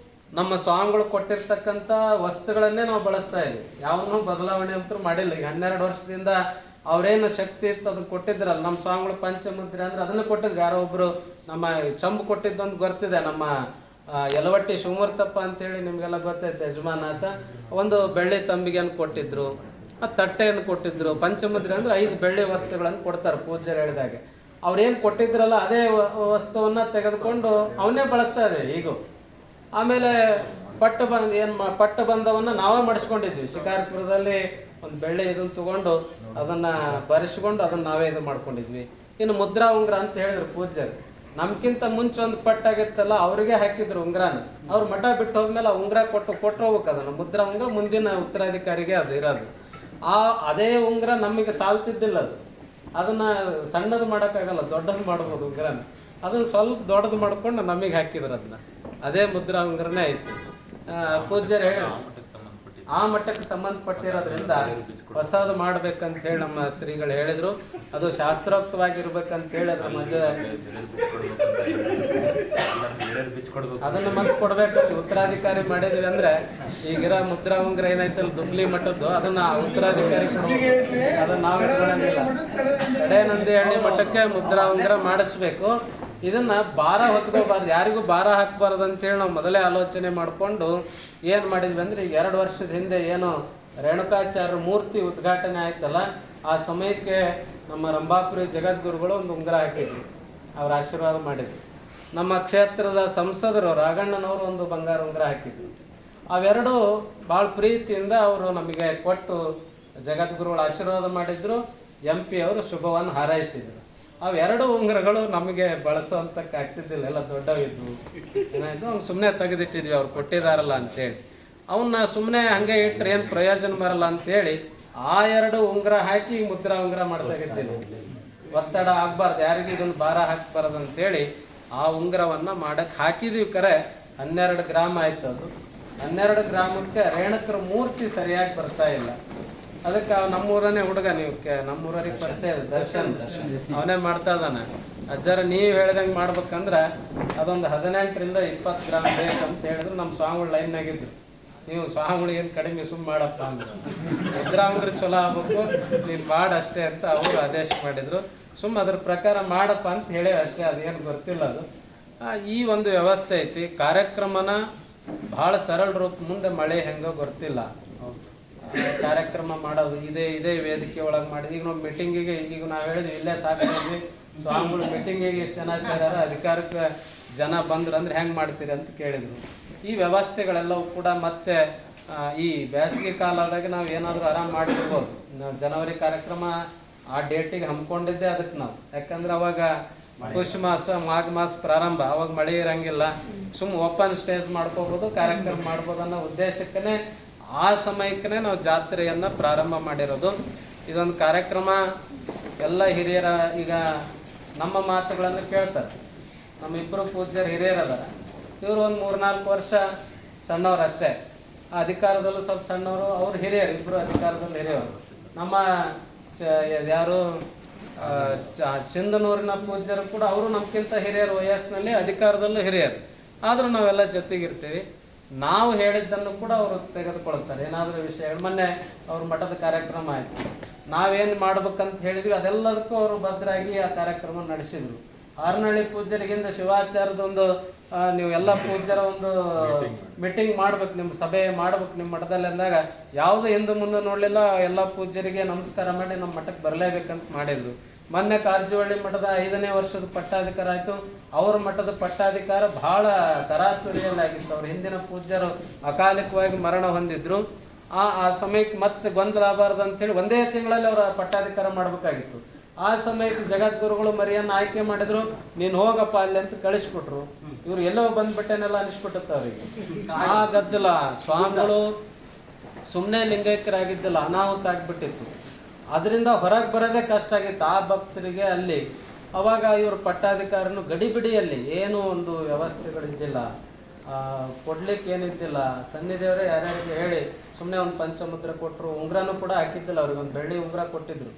ನಮ್ಮ ಸ್ವಾಮಿಗಳು ಕೊಟ್ಟಿರ್ತಕ್ಕಂಥ ವಸ್ತುಗಳನ್ನೇ ನಾವು ಬಳಸ್ತಾ ಇದ್ದೀವಿ. ಯಾವನ್ನೂ ಬದಲಾವಣೆ ಅಂತೂ ಮಾಡಿಲ್ಲ. ಈಗ 12 ವರ್ಷದಿಂದ ಅವ್ರೇನು ಶಕ್ತಿ ಇತ್ತು ಅದನ್ನು ಕೊಟ್ಟಿದ್ರಲ್ಲ. ನಮ್ಮ ಸ್ವಾಮಿಗಳು ಪಂಚಮುದ್ರೆ ಅಂದ್ರೆ ಅದನ್ನು ಕೊಟ್ಟಿದ್ರು. ಯಾರೋ ಒಬ್ರು ನಮ್ಮ ಚಂಬು ಕೊಟ್ಟಿದ್ದೊಂದು ಗೊತ್ತಿದೆ, ನಮ್ಮ ಯಲವಟ್ಟಿ ಶಿವಮೂರ್ತಪ್ಪ ಅಂತೇಳಿ ನಿಮಗೆಲ್ಲ ಗೊತ್ತೈತೆ, ಯಜಮಾನ ಅಂತ. ಒಂದು ಬೆಳ್ಳಿ ತಂಬಿಗೆಯನ್ನು ಕೊಟ್ಟಿದ್ರು, ತಟ್ಟೆಯನ್ನು ಕೊಟ್ಟಿದ್ರು. ಪಂಚಮುದ್ರೆ ಅಂದ್ರೆ 5 ಬೆಳ್ಳಿ ವಸ್ತುಗಳನ್ನು ಕೊಡ್ತಾರೆ ಪೂಜ್ಯರು ಹೇಳಿದಾಗೆ. ಅವ್ರೇನು ಕೊಟ್ಟಿದ್ರಲ್ಲ ಅದೇ ವಸ್ತುವನ್ನ ತೆಗೆದುಕೊಂಡು ಅವನ್ನೇ ಬಳಸ್ತಾ ಇದೆ ಈಗ. ಆಮೇಲೆ ಪಟ್ಟು ಬಂಧವನ್ನ ನಾವೇ ಮಾಡಿಸ್ಕೊಂಡಿದ್ವಿ. ಶಿಕಾರಿಪುರದಲ್ಲಿ ಒಂದು ಬೆಳ್ಳಿ ಇದನ್ನು ತಗೊಂಡು ಅದನ್ನ ಬರೆಸ್ಕೊಂಡು ಅದನ್ನ ನಾವೇ ಇದು ಮಾಡ್ಕೊಂಡಿದ್ವಿ. ಇನ್ನು ಮುದ್ರಾ ಉಂಗ್ರ ಅಂತ ಹೇಳಿದ್ರು ಪೂಜ್ಯರು. ನಮ್ಗಿಂತ ಮುಂಚೆ ಒಂದು ಪಟ್ಟಾಗಿತ್ತಲ್ಲ, ಅವ್ರಿಗೆ ಹಾಕಿದ್ರು ಉಂಗ್ರಾನ. ಅವ್ರು ಮಠ ಬಿಟ್ಟು ಹೋದ್ಮೇಲೆ ಆ ಉಂಗ್ರ ಕೊಟ್ಟು ಹೋಗ್ಬೇಕು. ಅದನ್ನು ಮುದ್ರಾ ಉಂಗ್ರ ಮುಂದಿನ ಉತ್ತರಾಧಿಕಾರಿಗೆ ಅದು ಇರೋದು. ಅದೇ ಉಂಗ್ರ ನಮಗೆ ಸಾಲ್ತಿದ್ದಿಲ್ಲ. ಅದನ್ನ ಸಣ್ಣದು ಮಾಡೋಕ್ಕಾಗಲ್ಲ, ದೊಡ್ಡದು ಮಾಡ್ಬೋದು ಉಂಗ್ರನ. ಅದನ್ನ ಸ್ವಲ್ಪ ದೊಡ್ಡದು ಮಾಡ್ಕೊಂಡು ನಮಗೆ ಹಾಕಿದ್ರು. ಅದನ್ನ ಅದೇ ಮುದ್ರಾ ಉಂಗ್ರನೇ ಐತಿ. ಪೂಜ್ಯರು ಹೇಳಿ ಆ ಮಟ್ಟಕ್ಕೆ ಸಂಬಂಧಪಟ್ಟಿರೋದ್ರಿಂದ ಹೊಸದು ಮಾಡ್ಬೇಕಂತ ಹೇಳಿ ನಮ್ಮ ಶ್ರೀಗಳು ಹೇಳಿದ್ರು. ಅದು ಶಾಸ್ತ್ರೋಕ್ತವಾಗಿರ್ಬೇಕಂತ ಹೇಳಿ ಅದ್ರ ಮಧ್ಯೆ ಅದನ್ನು ಮತ್ತೆ ಕೊಡ್ಬೇಕಂತ ಉತ್ತರಾಧಿಕಾರಿ ಮಾಡಿದ್ವಿ. ಅಂದ್ರೆ ಈಗಿರೋ ಮುದ್ರಾ ಉಂಗ್ರ ಏನೈತಲ್ಲ ದುಬ್ಲಿ ಮಠದ್ದು, ಅದನ್ನ ಉತ್ತರಾಧಿಕಾರಿ ಕೊಡ್ಬೇಕು. ಅದನ್ನ ನಾವು ಇಟ್ಕೊಳ್ಳಂಗಿಲ್ಲ. ಕಡೆ ನಂದಿಹಳ್ಳಿ ಮಠಕ್ಕೆ ಮುದ್ರಾ ಉಂಗ್ರ ಮಾಡಿಸ್ಬೇಕು. ಇದನ್ನ ಭಾರ ಹೊತ್ಕೋಬಾರ್ದು, ಯಾರಿಗೂ ಭಾರ ಹಾಕಬಾರ್ದು ಅಂತೇಳಿ ನಾವು ಮೊದಲೇ ಆಲೋಚನೆ ಮಾಡಿಕೊಂಡು ಏನು ಮಾಡಿದ್ವಿ ಅಂದ್ರೆ, ಈಗ 2 ವರ್ಷದ ಹಿಂದೆ ಏನು ರೇಣುಕಾಚಾರ್ಯ ಮೂರ್ತಿ ಉದ್ಘಾಟನೆ ಆಯ್ತಲ್ಲ, ಆ ಸಮಯಕ್ಕೆ ನಮ್ಮ ರಂಭಾಪುರಿ ಜಗದ್ಗುರುಗಳು ಒಂದು ಉಂಗುರ ಹಾಕಿದ್ವಿ. ಅವ್ರ ಆಶೀರ್ವಾದ ಮಾಡಿದ್ವಿ. ನಮ್ಮ ಕ್ಷೇತ್ರದ ಸಂಸದರು ರಾಘಣ್ಣನವರು ಒಂದು ಬಂಗಾರ ಉಂಗುರ ಹಾಕಿದ್ವಿ. ಅವೆರಡು ಭಾಳ ಪ್ರೀತಿಯಿಂದ ಅವರು ನಮಗೆ ಕೊಟ್ಟು ಜಗದ್ಗುರುಗಳು ಆಶೀರ್ವಾದ ಮಾಡಿದ್ರು. MP ಅವರು ಶುಭವನ್ನು ಹಾರೈಸಿದ್ರು. ಅವೆರಡು ಉಂಗುರಗಳು ನಮಗೆ ಬಳಸೋಂತಕ್ಕೆ ಆಗ್ತಿದ್ದಿಲ್ಲ, ಎಲ್ಲ ದೊಡ್ಡವಿದ್ವು. ಏನಾಯ್ತು, ಅವ್ನು ಸುಮ್ಮನೆ ತೆಗೆದಿಟ್ಟಿದ್ವಿ, ಅವ್ರು ಕೊಟ್ಟಿದಾರಲ್ಲ ಅಂತೇಳಿ. ಅವನ್ನ ಸುಮ್ಮನೆ ಹಂಗೆ ಇಟ್ಟರೆ ಏನು ಪ್ರಯೋಜನ ಬರಲ್ಲ ಅಂತೇಳಿ ಆ 2 ಉಂಗುರ ಹಾಕಿ ಮುದ್ರಾ ಉಂಗುರ ಮಾಡ್ಸಾಗಿದ್ದೀನಿ. ಒತ್ತಡ ಆಗ್ಬಾರ್ದು, ಯಾರಿಗೂ ಇದನ್ನು ಭಾರ ಹಾಕ್ಬಾರ್ದು ಅಂತೇಳಿ ಆ ಉಂಗುರವನ್ನು ಮಾಡಕ್ಕೆ ಹಾಕಿದ್ವಿ. ಕರೆ 12 ಗ್ರಾಮ್ ಆಯ್ತು. ಅದು 12 ಗ್ರಾಮಕ್ಕೆ ರೇಣುಕರ ಮೂರ್ತಿ ಸರಿಯಾಗಿ ಬರ್ತಾ ಇಲ್ಲ. ಅದಕ್ಕೆ ನಮ್ಮೂರನೇ ಹುಡುಗ, ನೀವು ನಮ್ಮೂರಿಗೆ ಪರಿಚಯ ದರ್ಶನ್, ಅವನೇ ಮಾಡ್ತಾ ಇದ್ದಾನೆ. ಅಜ್ಜರ ನೀವು ಹೇಳ್ದಂಗೆ ಮಾಡ್ಬೇಕಂದ್ರೆ ಅದೊಂದು 18ರಿಂದ 20 ಗ್ರಾಮ್ ಬೇಕಂತ ಹೇಳಿದ್ರು. ನಮ್ಮ ಸ್ವಾಮಿಗಳು ಲೈನ್ನಾಗಿದ್ರು. ನೀವು ಸ್ವಾಮಿಗಳು ಏನು ಕಡಿಮೆ ಸುಮ್ಮ ಮಾಡಪ್ಪ ಅಂದ್ರೆ, ಮುದ್ರಾ ಉಂಗ್ರ ಚಲೋ ಆಗ್ಬೇಕು, ನೀನು ಮಾಡಷ್ಟೇ ಅಂತ ಅವರು ಆದೇಶ ಮಾಡಿದ್ರು. ಸುಮ್ಮ ಅದ್ರ ಪ್ರಕಾರ ಮಾಡಪ್ಪ ಅಂತ ಹೇಳಿ ಅಷ್ಟೇ, ಅದೇನು ಗೊತ್ತಿಲ್ಲ. ಅದು ಈ ಒಂದು ವ್ಯವಸ್ಥೆ ಐತಿ. ಕಾರ್ಯಕ್ರಮನ ಭಾಳ ಸರಳ ರೂಪ. ಮುಂದೆ ಮಳೆ ಹೆಂಗೋ ಗೊತ್ತಿಲ್ಲ, ಕಾರ್ಯಕ್ರಮ ಮಾಡೋದು ಇದೇ ವೇದಿಕೆ ಒಳಗೆ ಮಾಡಿದ್ವಿ. ಈಗ ನಾವು ಮೀಟಿಂಗಿಗೆ, ಈಗ ನಾವು ಹೇಳಿದ್ವಿ ಇಲ್ಲೇ ಸಾಕಿದ್ವಿ. ಸ್ವಾಮಿಗಳು ಮೀಟಿಂಗಿಗೆ ಎಷ್ಟು ಜನ ಸೇರ್ಯಾರ, ಅಧಿಕಾರಕ್ಕೆ ಜನ ಬಂದ್ರು ಅಂದ್ರೆ ಹೆಂಗೆ ಮಾಡ್ತೀರಿ ಅಂತ ಕೇಳಿದ್ರು. ಈ ವ್ಯವಸ್ಥೆಗಳೆಲ್ಲವೂ ಕೂಡ ಮತ್ತೆ ಈ ಬೇಸಿಗೆ ಕಾಲದಾಗ ನಾವು ಏನಾದರೂ ಆರಾಮ್ ಮಾಡಿರ್ಬೋದು. ನಾವು ಜನವರಿ ಕಾರ್ಯಕ್ರಮ ಆ ಡೇಟಿಗೆ ಹಮ್ಮಿಕೊಂಡಿದ್ದೆ ಅದಕ್ಕೆ ನಾವು. ಯಾಕಂದ್ರೆ ಅವಾಗ ಪುಷ ಮಾಸ ಮಾಘ ಮಾಸ ಪ್ರಾರಂಭ, ಅವಾಗ ಮಳೆ ಇರಂಗಿಲ್ಲ. ಓಪನ್ ಸ್ಟೇಜ್ ಮಾಡ್ಕೋಬೋದು, ಕಾರ್ಯಕ್ರಮ ಮಾಡ್ಬೋದು ಅನ್ನೋ ಉದ್ದೇಶಕ್ಕೇ ಆ ಸಮಯಕ್ಕೇ ನಾವು ಜಾತ್ರೆಯನ್ನು ಪ್ರಾರಂಭ ಮಾಡಿರೋದು. ಇದೊಂದು ಕಾರ್ಯಕ್ರಮ ಎಲ್ಲ ಹಿರಿಯರ ಈಗ ನಮ್ಮ ಮಾತುಗಳನ್ನು ಕೇಳ್ತಾರೆ. ನಮ್ಮ ಇಬ್ಬರು ಪೂಜ್ಯರು ಹಿರಿಯರದಾರ. ಇವರು ಒಂದು 3-4 ವರ್ಷ ಸಣ್ಣವ್ರು ಅಷ್ಟೇ. ಆ ಅಧಿಕಾರದಲ್ಲೂ ಸ್ವಲ್ಪ ಸಣ್ಣವರು, ಅವ್ರು ಹಿರಿಯರು, ಇಬ್ಬರು ಅಧಿಕಾರದಲ್ಲಿ ಹಿರಿಯವರು. ನಮ್ಮ ಯಾರು ಸಿಂಧನೂರಿನ ಪೂಜ್ಯರು ಕೂಡ ಅವರು ನಮ್ಗಿಂತ ಹಿರಿಯರು, ವಯಸ್ಸಿನಲ್ಲಿ ಅಧಿಕಾರದಲ್ಲೂ ಹಿರಿಯರು. ಆದರೂ ನಾವೆಲ್ಲ ಜೊತೆಗಿರ್ತೀವಿ. ನಾವು ಹೇಳಿದ್ದನ್ನು ಕೂಡ ಅವರು ತೆಗೆದುಕೊಳ್ತಾರೆ. ಏನಾದರೂ ವಿಷಯಗಳು, ಮೊನ್ನೆ ಅವ್ರ ಮಠದ ಕಾರ್ಯಕ್ರಮ ಆಯಿತು, ನಾವೇನು ಮಾಡ್ಬೇಕಂತ ಹೇಳಿದ್ವಿ ಅದೆಲ್ಲದಕ್ಕೂ ಅವರು ಭದ್ರಾಗಿ ಆ ಕಾರ್ಯಕ್ರಮ ನಡೆಸಿದ್ರು. ಹಾರನಹಳ್ಳಿ ಪೂಜ್ಯರಿಗಿಂದ ಶಿವಾಚಾರ್ಯದೊಂದು ನೀವು ಎಲ್ಲ ಪೂಜ್ಯರ ಒಂದು ಮೀಟಿಂಗ್ ಮಾಡ್ಬೇಕು, ನಿಮ್ಮ ಸಭೆ ಮಾಡ್ಬೇಕು ನಿಮ್ಮ ಮಠದಲ್ಲಿ ಅಂದಾಗ ಯಾವುದೂ ಹಿಂದೆ ಮುಂದೆ ನೋಡಲಿಲ್ಲ. ಎಲ್ಲ ಪೂಜ್ಯರಿಗೆ ನಮಸ್ಕಾರ ಮಾಡಿ ನಮ್ಮ ಮಠಕ್ಕೆ ಬರಲೇಬೇಕಂತ ಮಾಡಿದ್ರು. ಮೊನ್ನೆ ಕಾರಜೋಳ್ಳಿ ಮಠದ 5ನೇ ವರ್ಷದ ಪಟ್ಟಾಧಿಕಾರ ಆಯಿತು. ಅವ್ರ ಮಠದ ಪಟ್ಟಾಧಿಕಾರ ಭಾಳ ತರಾತುರಿಯಲ್ಲಾಗಿತ್ತು. ಅವ್ರ ಹಿಂದಿನ ಪೂಜ್ಯರು ಅಕಾಲಿಕವಾಗಿ ಮರಣ ಹೊಂದಿದ್ರು. ಆ ಸಮಯಕ್ಕೆ ಮತ್ತೆ ಗೊಂದಲ ಆಗಬಾರ್ದು ಅಂತೇಳಿ 1 ತಿಂಗಳಲ್ಲಿ ಅವರ ಪಟ್ಟಾಧಿಕಾರ ಮಾಡಬೇಕಾಗಿತ್ತು. ಆ ಸಮಯಕ್ಕೆ ಜಗದ್ಗುರುಗಳು ಮರಿಯನ್ನು ಆಯ್ಕೆ ಮಾಡಿದ್ರು. ನೀನು ಹೋಗಪ್ಪ ಅಲ್ಲಿ ಅಂತ ಕಳಿಸ್ಬಿಟ್ರು. ಇವ್ರು ಎಲ್ಲೋ ಬಂದ್ಬಿಟ್ಟೇನೆಲ್ಲ ಅನಿಸ್ಬಿಟ್ಟತ್ತ ಅವರಿಗೆ. ಆ ಗದ್ದಲ, ಸ್ವಾಮಿಗಳು ಸುಮ್ಮನೆ ಲಿಂಗೈಕ್ಯರಾಗಿದ್ದಿಲ್ಲ, ಅನಾಹುತ ಆಗಿಬಿಟ್ಟಿತ್ತು. ಅದರಿಂದ ಹೊರಗೆ ಬರೋದೇ ಕಷ್ಟ ಆಗಿತ್ತು ಆ ಭಕ್ತರಿಗೆ ಅಲ್ಲಿ. ಅವಾಗ ಇವರು ಪಟ್ಟಾಧಿಕಾರನು ಗಡಿಬಿಡಿಯಲ್ಲಿ, ಏನೂ ಒಂದು ವ್ಯವಸ್ಥೆಗಳಿದ್ದಿಲ್ಲ, ಕೊಡ್ಲಿಕ್ಕೆ ಏನಿದ್ದಿಲ್ಲ. ಸನ್ನಿದೇವರೇ ಯಾರ್ಯಾರಿಗೆ ಹೇಳಿ ಸುಮ್ಮನೆ ಒಂದು ಪಂಚಮುದ್ರೆ ಕೊಟ್ಟರು. ಉಂಗ್ರನೂ ಕೂಡ ಹಾಕಿದ್ದಿಲ್ಲ ಅವ್ರಿಗೆ, ಒಂದು ಬೆಳ್ಳಿ ಉಂಗ್ರ ಕೊಟ್ಟಿದ್ರು.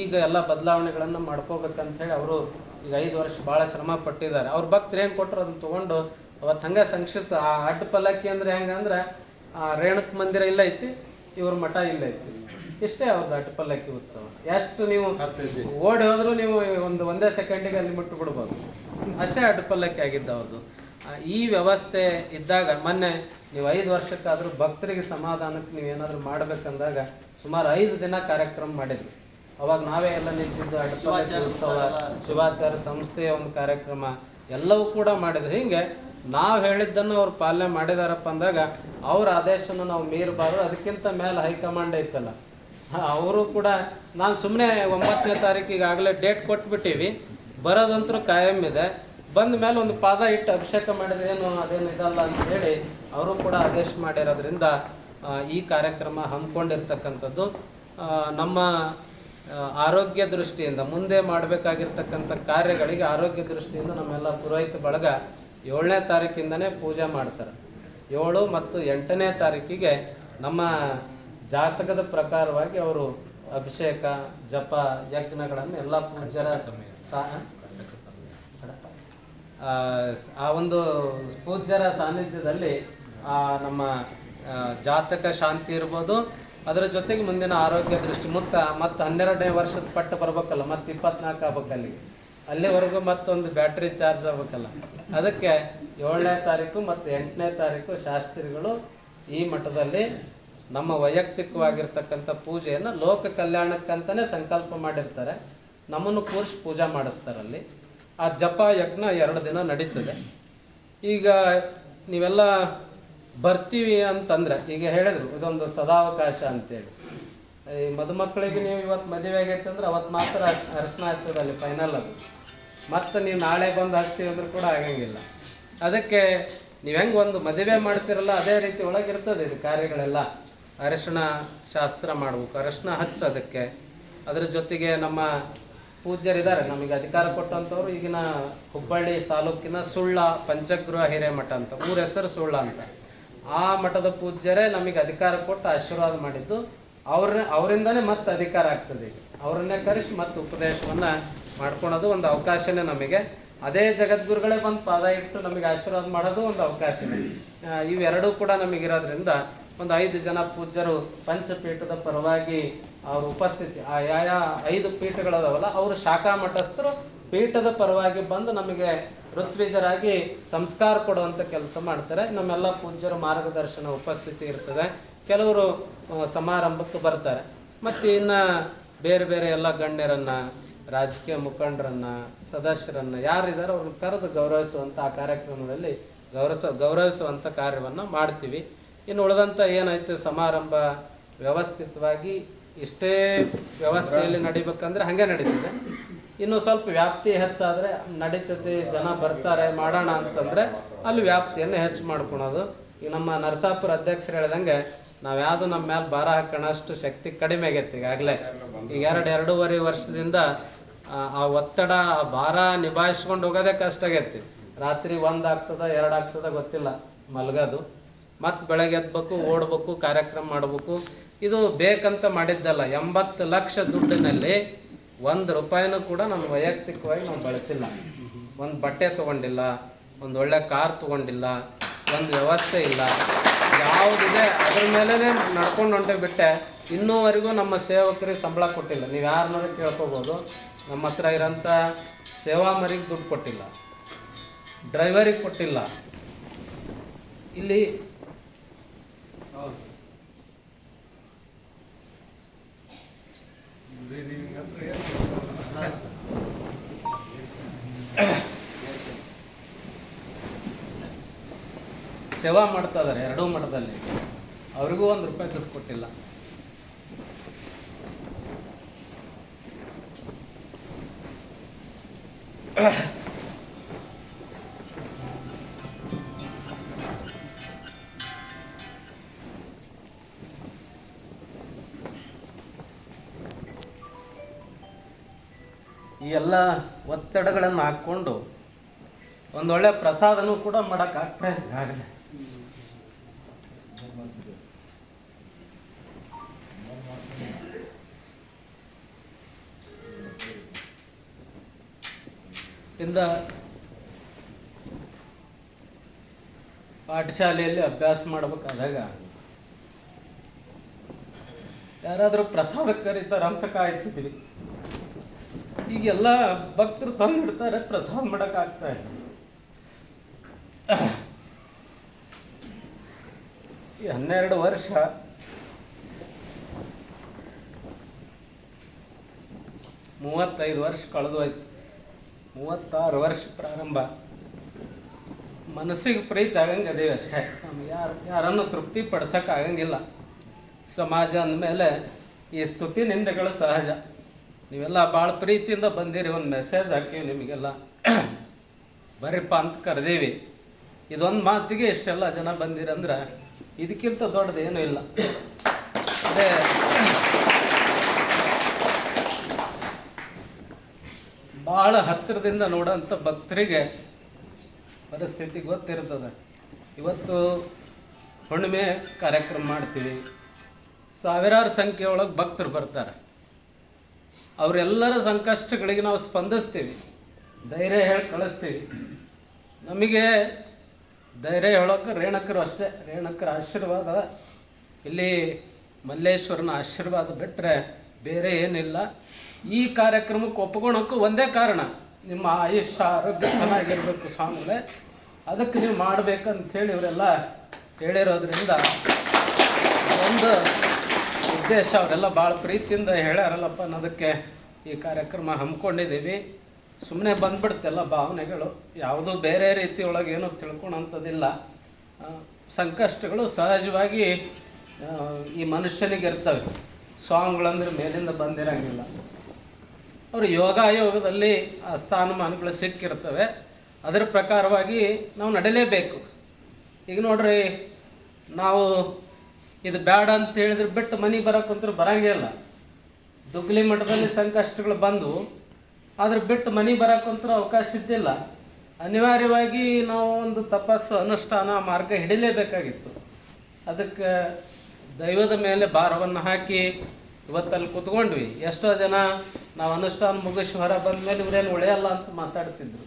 ಈಗ ಎಲ್ಲ ಬದಲಾವಣೆಗಳನ್ನು ಮಾಡ್ಕೋಬೇಕಂತೇಳಿ ಅವರು ಈಗ 5 ವರ್ಷ ಭಾಳ ಶ್ರಮ ಪಟ್ಟಿದ್ದಾರೆ. ಅವ್ರ ಭಕ್ತರು ಏನು ಕೊಟ್ಟರು ಅದನ್ನು ತೊಗೊಂಡು ಅವತ್ತು ಹಂಗೆ ಸಂಕ್ಷಿಪ್ತ ಆ ಅಡ್ಡ ಪಲ್ಲಕ್ಕಿ ಅಂದರೆ ಹೆಂಗಂದ್ರೆ ರೇಣುಕ ಮಂದಿರ ಇಲ್ಲ ಐತಿ, ಇವ್ರ ಮಠ ಇಲ್ಲ ಐತಿ, ಇಷ್ಟೇ ಅವ್ರದ್ದು ಅಡ್ಡ ಪಲ್ಲಕ್ಕಿ ಉತ್ಸವ. ಎಷ್ಟು ನೀವು ಓಡಿ ಹೋದರೂ ನೀವು ಒಂದೇ ಸೆಕೆಂಡಿಗೆ ಅಲ್ಲಿ ಮುಟ್ಟು ಬಿಡ್ಬೋದು, ಅಷ್ಟೇ ಅಡ್ಡ ಪಲ್ಲಕ್ಕಿ ಆಗಿದ್ದು ಅವ್ರದ್ದು. ಈ ವ್ಯವಸ್ಥೆ ಇದ್ದಾಗ ಮೊನ್ನೆ ನೀವು 5 ವರ್ಷಕ್ಕಾದರೂ ಭಕ್ತರಿಗೆ ಸಮಾಧಾನಕ್ಕೆ ನೀವೇನಾದರೂ ಮಾಡಬೇಕಂದಾಗ ಸುಮಾರು 5 ದಿನ ಕಾರ್ಯಕ್ರಮ ಮಾಡಿದ್ವಿ. ಅವಾಗ ನಾವೇ ಎಲ್ಲ ನಿಂತಿದ್ದು ಅಡ್ಡ ಪಲ್ಲಕ್ಕಿ ಉತ್ಸವ, ಶಿವಾಚಾರ್ಯ ಸಂಸ್ಥೆಯ ಒಂದು ಕಾರ್ಯಕ್ರಮ ಎಲ್ಲವೂ ಕೂಡ ಮಾಡಿದ್ರು. ಹೀಗೆ ನಾವು ಹೇಳಿದ್ದನ್ನು ಅವ್ರು ಪಾಲನೆ ಮಾಡಿದಾರಪ್ಪ ಅಂದಾಗ ಅವ್ರ ಆದೇಶನ ನಾವು ಮೀರಬಾರ್ದು. ಅದಕ್ಕಿಂತ ಮೇಲೆ ಹೈಕಮಾಂಡ್ ಐತಲ್ಲ, ಅವರು ಕೂಡ ನಾನು ಸುಮ್ಮನೆ 9ನೇ ತಾರೀಕು ಈಗಾಗಲೇ ಡೇಟ್ ಕೊಟ್ಬಿಟ್ಟಿವಿ, ಬರೋದಂತರೂ ಕಾಯಂ ಇದೆ. ಬಂದ ಮೇಲೆ ಒಂದು ಪಾದ ಇಟ್ಟು ಅಭಿಷೇಕ ಮಾಡಿದ್ರೇನು ಅದೇನು ಇದಲ್ಲ ಅಂತ ಹೇಳಿ ಅವರು ಕೂಡ ಆದೇಶ ಮಾಡಿರೋದ್ರಿಂದ ಈ ಕಾರ್ಯಕ್ರಮ ಹಮ್ಮಿಕೊಂಡಿರ್ತಕ್ಕಂಥದ್ದು. ನಮ್ಮ ಆರೋಗ್ಯ ದೃಷ್ಟಿಯಿಂದ ಮುಂದೆ ಮಾಡಬೇಕಾಗಿರ್ತಕ್ಕಂಥ ಕಾರ್ಯಗಳಿಗೆ ಆರೋಗ್ಯ ದೃಷ್ಟಿಯಿಂದ ನಮ್ಮೆಲ್ಲ ಪುರೋಹಿತ ಬಳಗ 7ನೇ ತಾರೀಕಿಂದನೇ ಪೂಜೆ ಮಾಡ್ತಾರೆ. 7 ಮತ್ತು 8ನೇ ತಾರೀಕಿಗೆ ನಮ್ಮ ಜಾತಕದ ಪ್ರಕಾರವಾಗಿ ಅವರು ಅಭಿಷೇಕ, ಜಪ, ಯಜ್ಞಗಳನ್ನು ಎಲ್ಲ ಪೂಜ್ಯರ ಆ ಒಂದು ಪೂಜ್ಯರ ಸಾನ್ನಿಧ್ಯದಲ್ಲಿ ನಮ್ಮ ಜಾತಕ ಶಾಂತಿ ಇರ್ಬೋದು, ಅದರ ಜೊತೆಗೆ ಮುಂದಿನ ಆರೋಗ್ಯ ದೃಷ್ಟಿ ಮತ್ತು 12ನೇ ವರ್ಷದ ಪಟ್ಟು ಬರ್ಬೇಕಲ್ಲ, ಮತ್ತು 24 ಆಗ್ಬೇಕಲ್ಲಿ, ಅಲ್ಲಿವರೆಗೂ ಮತ್ತೊಂದು ಬ್ಯಾಟ್ರಿ ಚಾರ್ಜ್ ಆಗ್ಬೇಕಲ್ಲ. ಅದಕ್ಕೆ 7ನೇ ತಾರೀಕು ಮತ್ತು 8ನೇ ತಾರೀಕು ಶಾಸ್ತ್ರಿಗಳು ಈ ಮಠದಲ್ಲಿ ನಮ್ಮ ವೈಯಕ್ತಿಕವಾಗಿರ್ತಕ್ಕಂಥ ಪೂಜೆಯನ್ನು ಲೋಕ ಕಲ್ಯಾಣಕ್ಕಂತಲೇ ಸಂಕಲ್ಪ ಮಾಡಿರ್ತಾರೆ. ನಮ್ಮನ್ನು ಕೂರಿಸಿ ಪೂಜೆ ಮಾಡಿಸ್ತಾರಲ್ಲಿ. ಆ ಜಪ ಯಜ್ಞ 2 ದಿನ ನಡೀತದೆ. ಈಗ ನೀವೆಲ್ಲ ಬರ್ತೀವಿ ಅಂತಂದರೆ, ಈಗ ಹೇಳಿದ್ರು ಇದೊಂದು ಸದಾವಕಾಶ ಅಂತೇಳಿ. ಈ ಮದುಮಕ್ಕಳಿಗೆ ನೀವು ಇವತ್ತು ಮದುವೆ ಆಗೈತೆ ಅಂದ್ರೆ ಅವತ್ತು ಮಾತ್ರ ಅರಿಶಿನ ಹಚ್ಚೋದಲ್ಲಿ ಫೈನಲ್ ಅದು. ಮತ್ತು ನೀವು ನಾಳೆ ಬಂದು ಹಚ್ತೀವಿ ಅಂದ್ರೂ ಕೂಡ ಆಗಂಗಿಲ್ಲ. ಅದಕ್ಕೆ ನೀವು ಹೆಂಗೆ ಒಂದು ಮದುವೆ ಮಾಡ್ತಿರಲ್ಲ ಅದೇ ರೀತಿ ಒಳಗಿರ್ತದೆ ಇದು ಕಾರ್ಯಗಳೆಲ್ಲ. ಅರಿಶಿಣ ಶಾಸ್ತ್ರ ಮಾಡ್ಬೇಕು, ಅರಿಶಿಣ ಹಚ್ಚೋದಕ್ಕೆ. ಅದರ ಜೊತೆಗೆ ನಮ್ಮ ಪೂಜ್ಯರಿದ್ದಾರೆ, ನಮಗೆ ಅಧಿಕಾರ ಕೊಟ್ಟಂಥವ್ರು ಈಗಿನ ಹುಬ್ಬಳ್ಳಿ ತಾಲೂಕಿನ ಸುಳ್ಳ ಪಂಚಗೃಹ ಹಿರೇಮಠ ಅಂತ, ಊರ ಹೆಸರು ಸುಳ್ಳ ಅಂತ. ಆ ಮಠದ ಪೂಜ್ಯರೇ ನಮಗೆ ಅಧಿಕಾರ ಕೊಟ್ಟು ಆಶೀರ್ವಾದ ಮಾಡಿದ್ದು. ಅವರಿಂದನೇ ಮತ್ತೆ ಅಧಿಕಾರ ಆಗ್ತದೆ. ಈಗ ಅವರನ್ನೇ ಕರೆಸಿ ಮತ್ತೆ ಉಪದೇಶವನ್ನು ಮಾಡ್ಕೊಳೋದು ಒಂದು ಅವಕಾಶನೇ ನಮಗೆ. ಅದೇ ಜಗದ್ಗುರುಗಳೇ ಬಂದು ಪಾದ ಇಟ್ಟು ನಮಗೆ ಆಶೀರ್ವಾದ ಮಾಡೋದು ಒಂದು ಅವಕಾಶನೇ. ಇವೆರಡೂ ಕೂಡ ನಮಗಿರೋದ್ರಿಂದ ಒಂದು 5 ಜನ ಪೂಜ್ಯರು ಪಂಚಪೀಠದ ಪರವಾಗಿ ಅವ್ರ ಉಪಸ್ಥಿತಿ, ಆ 5 ಪೀಠಗಳದಾವಲ್ಲ, ಅವರು ಶಾಖಾ ಮಠಸ್ಥರು ಪೀಠದ ಪರವಾಗಿ ಬಂದು ನಮಗೆ ಋತ್ವಿಜರಾಗಿ ಸಂಸ್ಕಾರ ಕೊಡುವಂಥ ಕೆಲಸ ಮಾಡ್ತಾರೆ. ನಮ್ಮೆಲ್ಲ ಪೂಜ್ಯರ ಮಾರ್ಗದರ್ಶನ ಉಪಸ್ಥಿತಿ ಇರ್ತದೆ. ಕೆಲವರು ಸಮಾರಂಭಕ್ಕೆ ಬರ್ತಾರೆ. ಮತ್ತು ಇನ್ನು ಬೇರೆ ಬೇರೆ ಎಲ್ಲ ಗಣ್ಯರನ್ನು, ರಾಜಕೀಯ ಮುಖಂಡರನ್ನು, ಸದಸ್ಯರನ್ನು ಯಾರಿದ್ದಾರೆ ಅವ್ರನ್ನ ಕರೆದು ಗೌರವಿಸುವಂಥ ಆ ಕಾರ್ಯಕ್ರಮದಲ್ಲಿ ಗೌರವಿಸುವಂಥ ಕಾರ್ಯವನ್ನು ಮಾಡ್ತೀವಿ. ಇನ್ನು ಉಳಿದಂಥ ಏನಾಯ್ತು ಸಮಾರಂಭ ವ್ಯವಸ್ಥಿತವಾಗಿ ಇಷ್ಟೇ ವ್ಯವಸ್ಥೆಯಲ್ಲಿ ನಡಿಬೇಕಂದ್ರೆ ಹಾಗೆ ನಡೀತದೆ. ಇನ್ನು ಸ್ವಲ್ಪ ವ್ಯಾಪ್ತಿ ಹೆಚ್ಚಾದರೆ ನಡೀತದೆ, ಜನ ಬರ್ತಾರೆ ಮಾಡೋಣ ಅಂತಂದರೆ ಅಲ್ಲಿ ವ್ಯಾಪ್ತಿಯನ್ನು ಹೆಚ್ಚು ಮಾಡ್ಕೊಳೋದು. ಈಗ ನಮ್ಮ ನರಸಾಪುರ ಅಧ್ಯಕ್ಷರು ಹೇಳ್ದಂಗೆ ನಾವು ಯಾವುದು ನಮ್ಮ ಮೇಲೆ ಭಾರ ಹಾಕೋಣಷ್ಟು ಶಕ್ತಿ ಕಡಿಮೆ ಆಗೈತೆ ಈಗಾಗಲೇ. ಈಗ 2-2.5 ವರ್ಷದಿಂದ ಆ ಒತ್ತಡ, ಆ ಭಾರ ನಿಭಾಯಿಸ್ಕೊಂಡು ಹೋಗೋದೇ ಕಷ್ಟ ಆಗೈತಿ. ರಾತ್ರಿ 1 ಆಗ್ತದ 2 ಆಗ್ತದ ಗೊತ್ತಿಲ್ಲ ಮಲಗೋದು. ಮತ್ತು ಬೆಳಗ್ಗೆ ಎದ್ಬೇಕು, ಓಡಬೇಕು, ಕಾರ್ಯಕ್ರಮ ಮಾಡಬೇಕು. ಇದು ಬೇಕಂತ ಮಾಡಿದ್ದಲ್ಲ. 80 ಲಕ್ಷ ದುಡ್ಡಿನಲ್ಲಿ 1 ರೂಪಾಯಿನೂ ಕೂಡ ನಮ್ಮ ವೈಯಕ್ತಿಕವಾಗಿ ನಾವು ಬಳಸಿಲ್ಲ. ಒಂದು ಬಟ್ಟೆ ತೊಗೊಂಡಿಲ್ಲ, ಒಂದು ಒಳ್ಳೆ ಕಾರ್ ತೊಗೊಂಡಿಲ್ಲ, ಒಂದು ವ್ಯವಸ್ಥೆ ಇಲ್ಲ, ಯಾವುದಿದೆ ಅದ್ರ ಮೇಲೇ ನಡ್ಕೊಂಡು ಹೊಂಟೆ ಬಿಟ್ಟೆ. ಇನ್ನೂವರೆಗೂ ನಮ್ಮ ಸೇವಕರಿಗೆ ಸಂಬಳ ಕೊಟ್ಟಿಲ್ಲ. ನೀವು ಯಾರನ್ನಾರು ಕೇಳ್ಕೊಬೋದು. ನಮ್ಮ ಹತ್ರ ಇರೋಂಥ ಸೇವಾ ಮರಿಗೆ ದುಡ್ಡು ಕೊಟ್ಟಿಲ್ಲ, ಡ್ರೈವರಿಗೆ ಕೊಟ್ಟಿಲ್ಲ. ಇಲ್ಲಿ ಸೇವಾ ಮಾಡ್ತಾ ಇದ್ದಾರೆ 2 ಮಠದಲ್ಲಿ, ಅವ್ರಿಗೂ 1 ರೂಪಾಯಿ ದುಡ್ಡು ಕೊಟ್ಟಿಲ್ಲ. ಈ ಎಲ್ಲ ಒತ್ತಡಗಳನ್ನು ಹಾಕ್ಕೊಂಡು ಒಂದೊಳ್ಳೆ ಪ್ರಸಾದನೂ ಕೂಡ ಮಾಡೋಕ್ಕಾಗ್ತಾ ಇಲ್ಲ ಆಗಲೇ. ಇಂದ ಪಾಠಶಾಲೆಯಲ್ಲಿ ಅಭ್ಯಾಸ ಮಾಡ್ಬೇಕಾದಾಗ ಯಾರಾದರೂ ಪ್ರಸಾದಕ್ಕೆ ಕರೀತಾರೆ ಅಂತ ಕಾಯ್ತಿದ್ವಿ. ಈಗೆಲ್ಲ ಭಕ್ತರು ತಂದಿಡ್ತಾರೆ, ಪ್ರಸಾದ ಮಾಡೋಕ್ಕಾಗ್ತಾ ಇಲ್ಲ. ಈ 12 ವರ್ಷ 35 ವರ್ಷ ಕಳೆದೋಯ್ತು. 36 ವರ್ಷ ಪ್ರಾರಂಭ. ಮನಸ್ಸಿಗೆ ಪ್ರೀತಿ ಆಗಂಗೆ ಅದೇವಿ ಅಷ್ಟೇ. ನಮ್ಗೆ ಯಾರನ್ನು ತೃಪ್ತಿ ಪಡ್ಸೋಕ್ಕಾಗಂಗಿಲ್ಲ. ಸಮಾಜ ಅಂದಮೇಲೆ ಈ ಸ್ತುತಿ ನಿಂದೆಗಳು ಸಹಜ. ನೀವೆಲ್ಲ ಭಾಳ ಪ್ರೀತಿಯಿಂದ ಬಂದಿರಿ, ಒಂದು ಮೆಸೇಜ್ ಹಾಕೀವಿ ನಿಮಗೆಲ್ಲ, ಬರೀಪ್ಪ ಅಂತ ಕರೆದೀವಿ. ಇದೊಂದು ಮಾತಿಗೆ ಇಷ್ಟೆಲ್ಲ ಜನ ಬಂದಿರಂದ್ರೆ ಇದಕ್ಕಿಂತ ದೊಡ್ಡದೇನೂ ಇಲ್ಲ. ಅದೇ ಭಾಳ ಹತ್ತಿರದಿಂದ ನೋಡೋಂಥ ಭಕ್ತರಿಗೆ ಪರಿಸ್ಥಿತಿ ಗೊತ್ತಿರ್ತದೆ. ಇವತ್ತು ಹುಣ್ಣಿಮೆ ಕಾರ್ಯಕ್ರಮ ಮಾಡ್ತೀವಿ, ಸಾವಿರಾರು ಸಂಖ್ಯೆ ಒಳಗೆ ಭಕ್ತರು ಬರ್ತಾರೆ. ಅವರೆಲ್ಲರ ಸಂಕಷ್ಟಗಳಿಗೆ ನಾವು ಸ್ಪಂದಿಸ್ತೀವಿ, ಧೈರ್ಯ ಹೇಳಿ ಕಳಿಸ್ತೀವಿ. ನಮಗೆ ಧೈರ್ಯ ಹೇಳೋಕೆ ರೇಣಕರು ಅಷ್ಟೇ. ರೇಣಕರ ಆಶೀರ್ವಾದ, ಇಲ್ಲಿ ಮಲ್ಲೇಶ್ವರನ ಆಶೀರ್ವಾದ ಬಿಟ್ಟರೆ ಬೇರೆ ಏನಿಲ್ಲ. ಈ ಕಾರ್ಯಕ್ರಮಕ್ಕೆ ಒಪ್ಕೊಳ್ಳೋಕ್ಕೂ ಒಂದೇ ಕಾರಣ, ನಿಮ್ಮ ಆಯುಷ್ಯ ಆರೋಗ್ಯ ಚೆನ್ನಾಗಿರಬೇಕು ಸ್ವಾಮಿಗಳೇ, ಅದಕ್ಕೆ ನೀವು ಮಾಡಬೇಕಂಥೇಳಿ ಇವರೆಲ್ಲ ಹೇಳಿರೋದ್ರಿಂದ ಒಂದು ಉದ್ದೇಶ. ಅವರೆಲ್ಲ ಭಾಳ ಪ್ರೀತಿಯಿಂದ ಹೇಳ್ಯಾರಲ್ಲಪ್ಪ ಅನ್ನೋದಕ್ಕೆ ಈ ಕಾರ್ಯಕ್ರಮ ಹಮ್ಮಿಕೊಂಡಿದ್ದೀವಿ. ಸುಮ್ಮನೆ ಬಂದ್ಬಿಡ್ತೆಲ್ಲ ಭಾವನೆಗಳು, ಯಾವುದೂ ಬೇರೆ ರೀತಿ ಒಳಗೆ ಏನೂ ತಿಳ್ಕೊಳೋಂಥದ್ದಿಲ್ಲ. ಸಂಕಷ್ಟಗಳು ಸಹಜವಾಗಿ ಈ ಮನುಷ್ಯನಿಗೆ ಇರ್ತವೆ. ಸ್ವಾಮಿಗಳಂದ್ರೆ ಮೇಲಿಂದ ಬಂದಿರಂಗಿಲ್ಲ. ಅವರು ಯೋಗದಲ್ಲಿ ಆ ಸ್ಥಾನಮಾನಗಳು ಸಿಕ್ಕಿರ್ತವೆ. ಅದರ ಪ್ರಕಾರವಾಗಿ ನಾವು ನಡೀಲೇಬೇಕು. ಈಗ ನೋಡ್ರಿ, ನಾವು ಇದು ಬೇಡ ಅಂತ ಹೇಳಿದ್ರೆ ಬಿಟ್ಟು ಮನೆಗೆ ಬರೋಕ್ಕಂತೂ ಬರೋಂಗೇ ಇಲ್ಲ. ದುಗ್ಲಿ ಮಠದಲ್ಲಿ ಸಂಕಷ್ಟಗಳು ಬಂದು ಆದ್ರೆ ಬಿಟ್ಟು ಮನೆಗೆ ಬರೋಕ್ಕಂತೂ ಅವಕಾಶ ಇದ್ದಿಲ್ಲ. ಅನಿವಾರ್ಯವಾಗಿ ನಾವು ಒಂದು ತಪಸ್ಸು ಅನುಷ್ಠಾನ ಮಾರ್ಗ ಹಿಡಿಲೇಬೇಕಾಗಿತ್ತು. ಅದಕ್ಕೆ ದೈವದ ಮೇಲೆ ಭಾರವನ್ನು ಹಾಕಿ ಇವತ್ತಲ್ಲಿ ಕೂತ್ಕೊಂಡ್ವಿ. ಎಷ್ಟೋ ಜನ ನಾವು ಅನುಷ್ಠಾನ ಮುಗಿಸಿ ಹೊರ ಬಂದ ಮೇಲೆ ಇವರೇನು ಉಳಿಯಲ್ಲ ಅಂತ ಮಾತಾಡ್ತಿದ್ರು.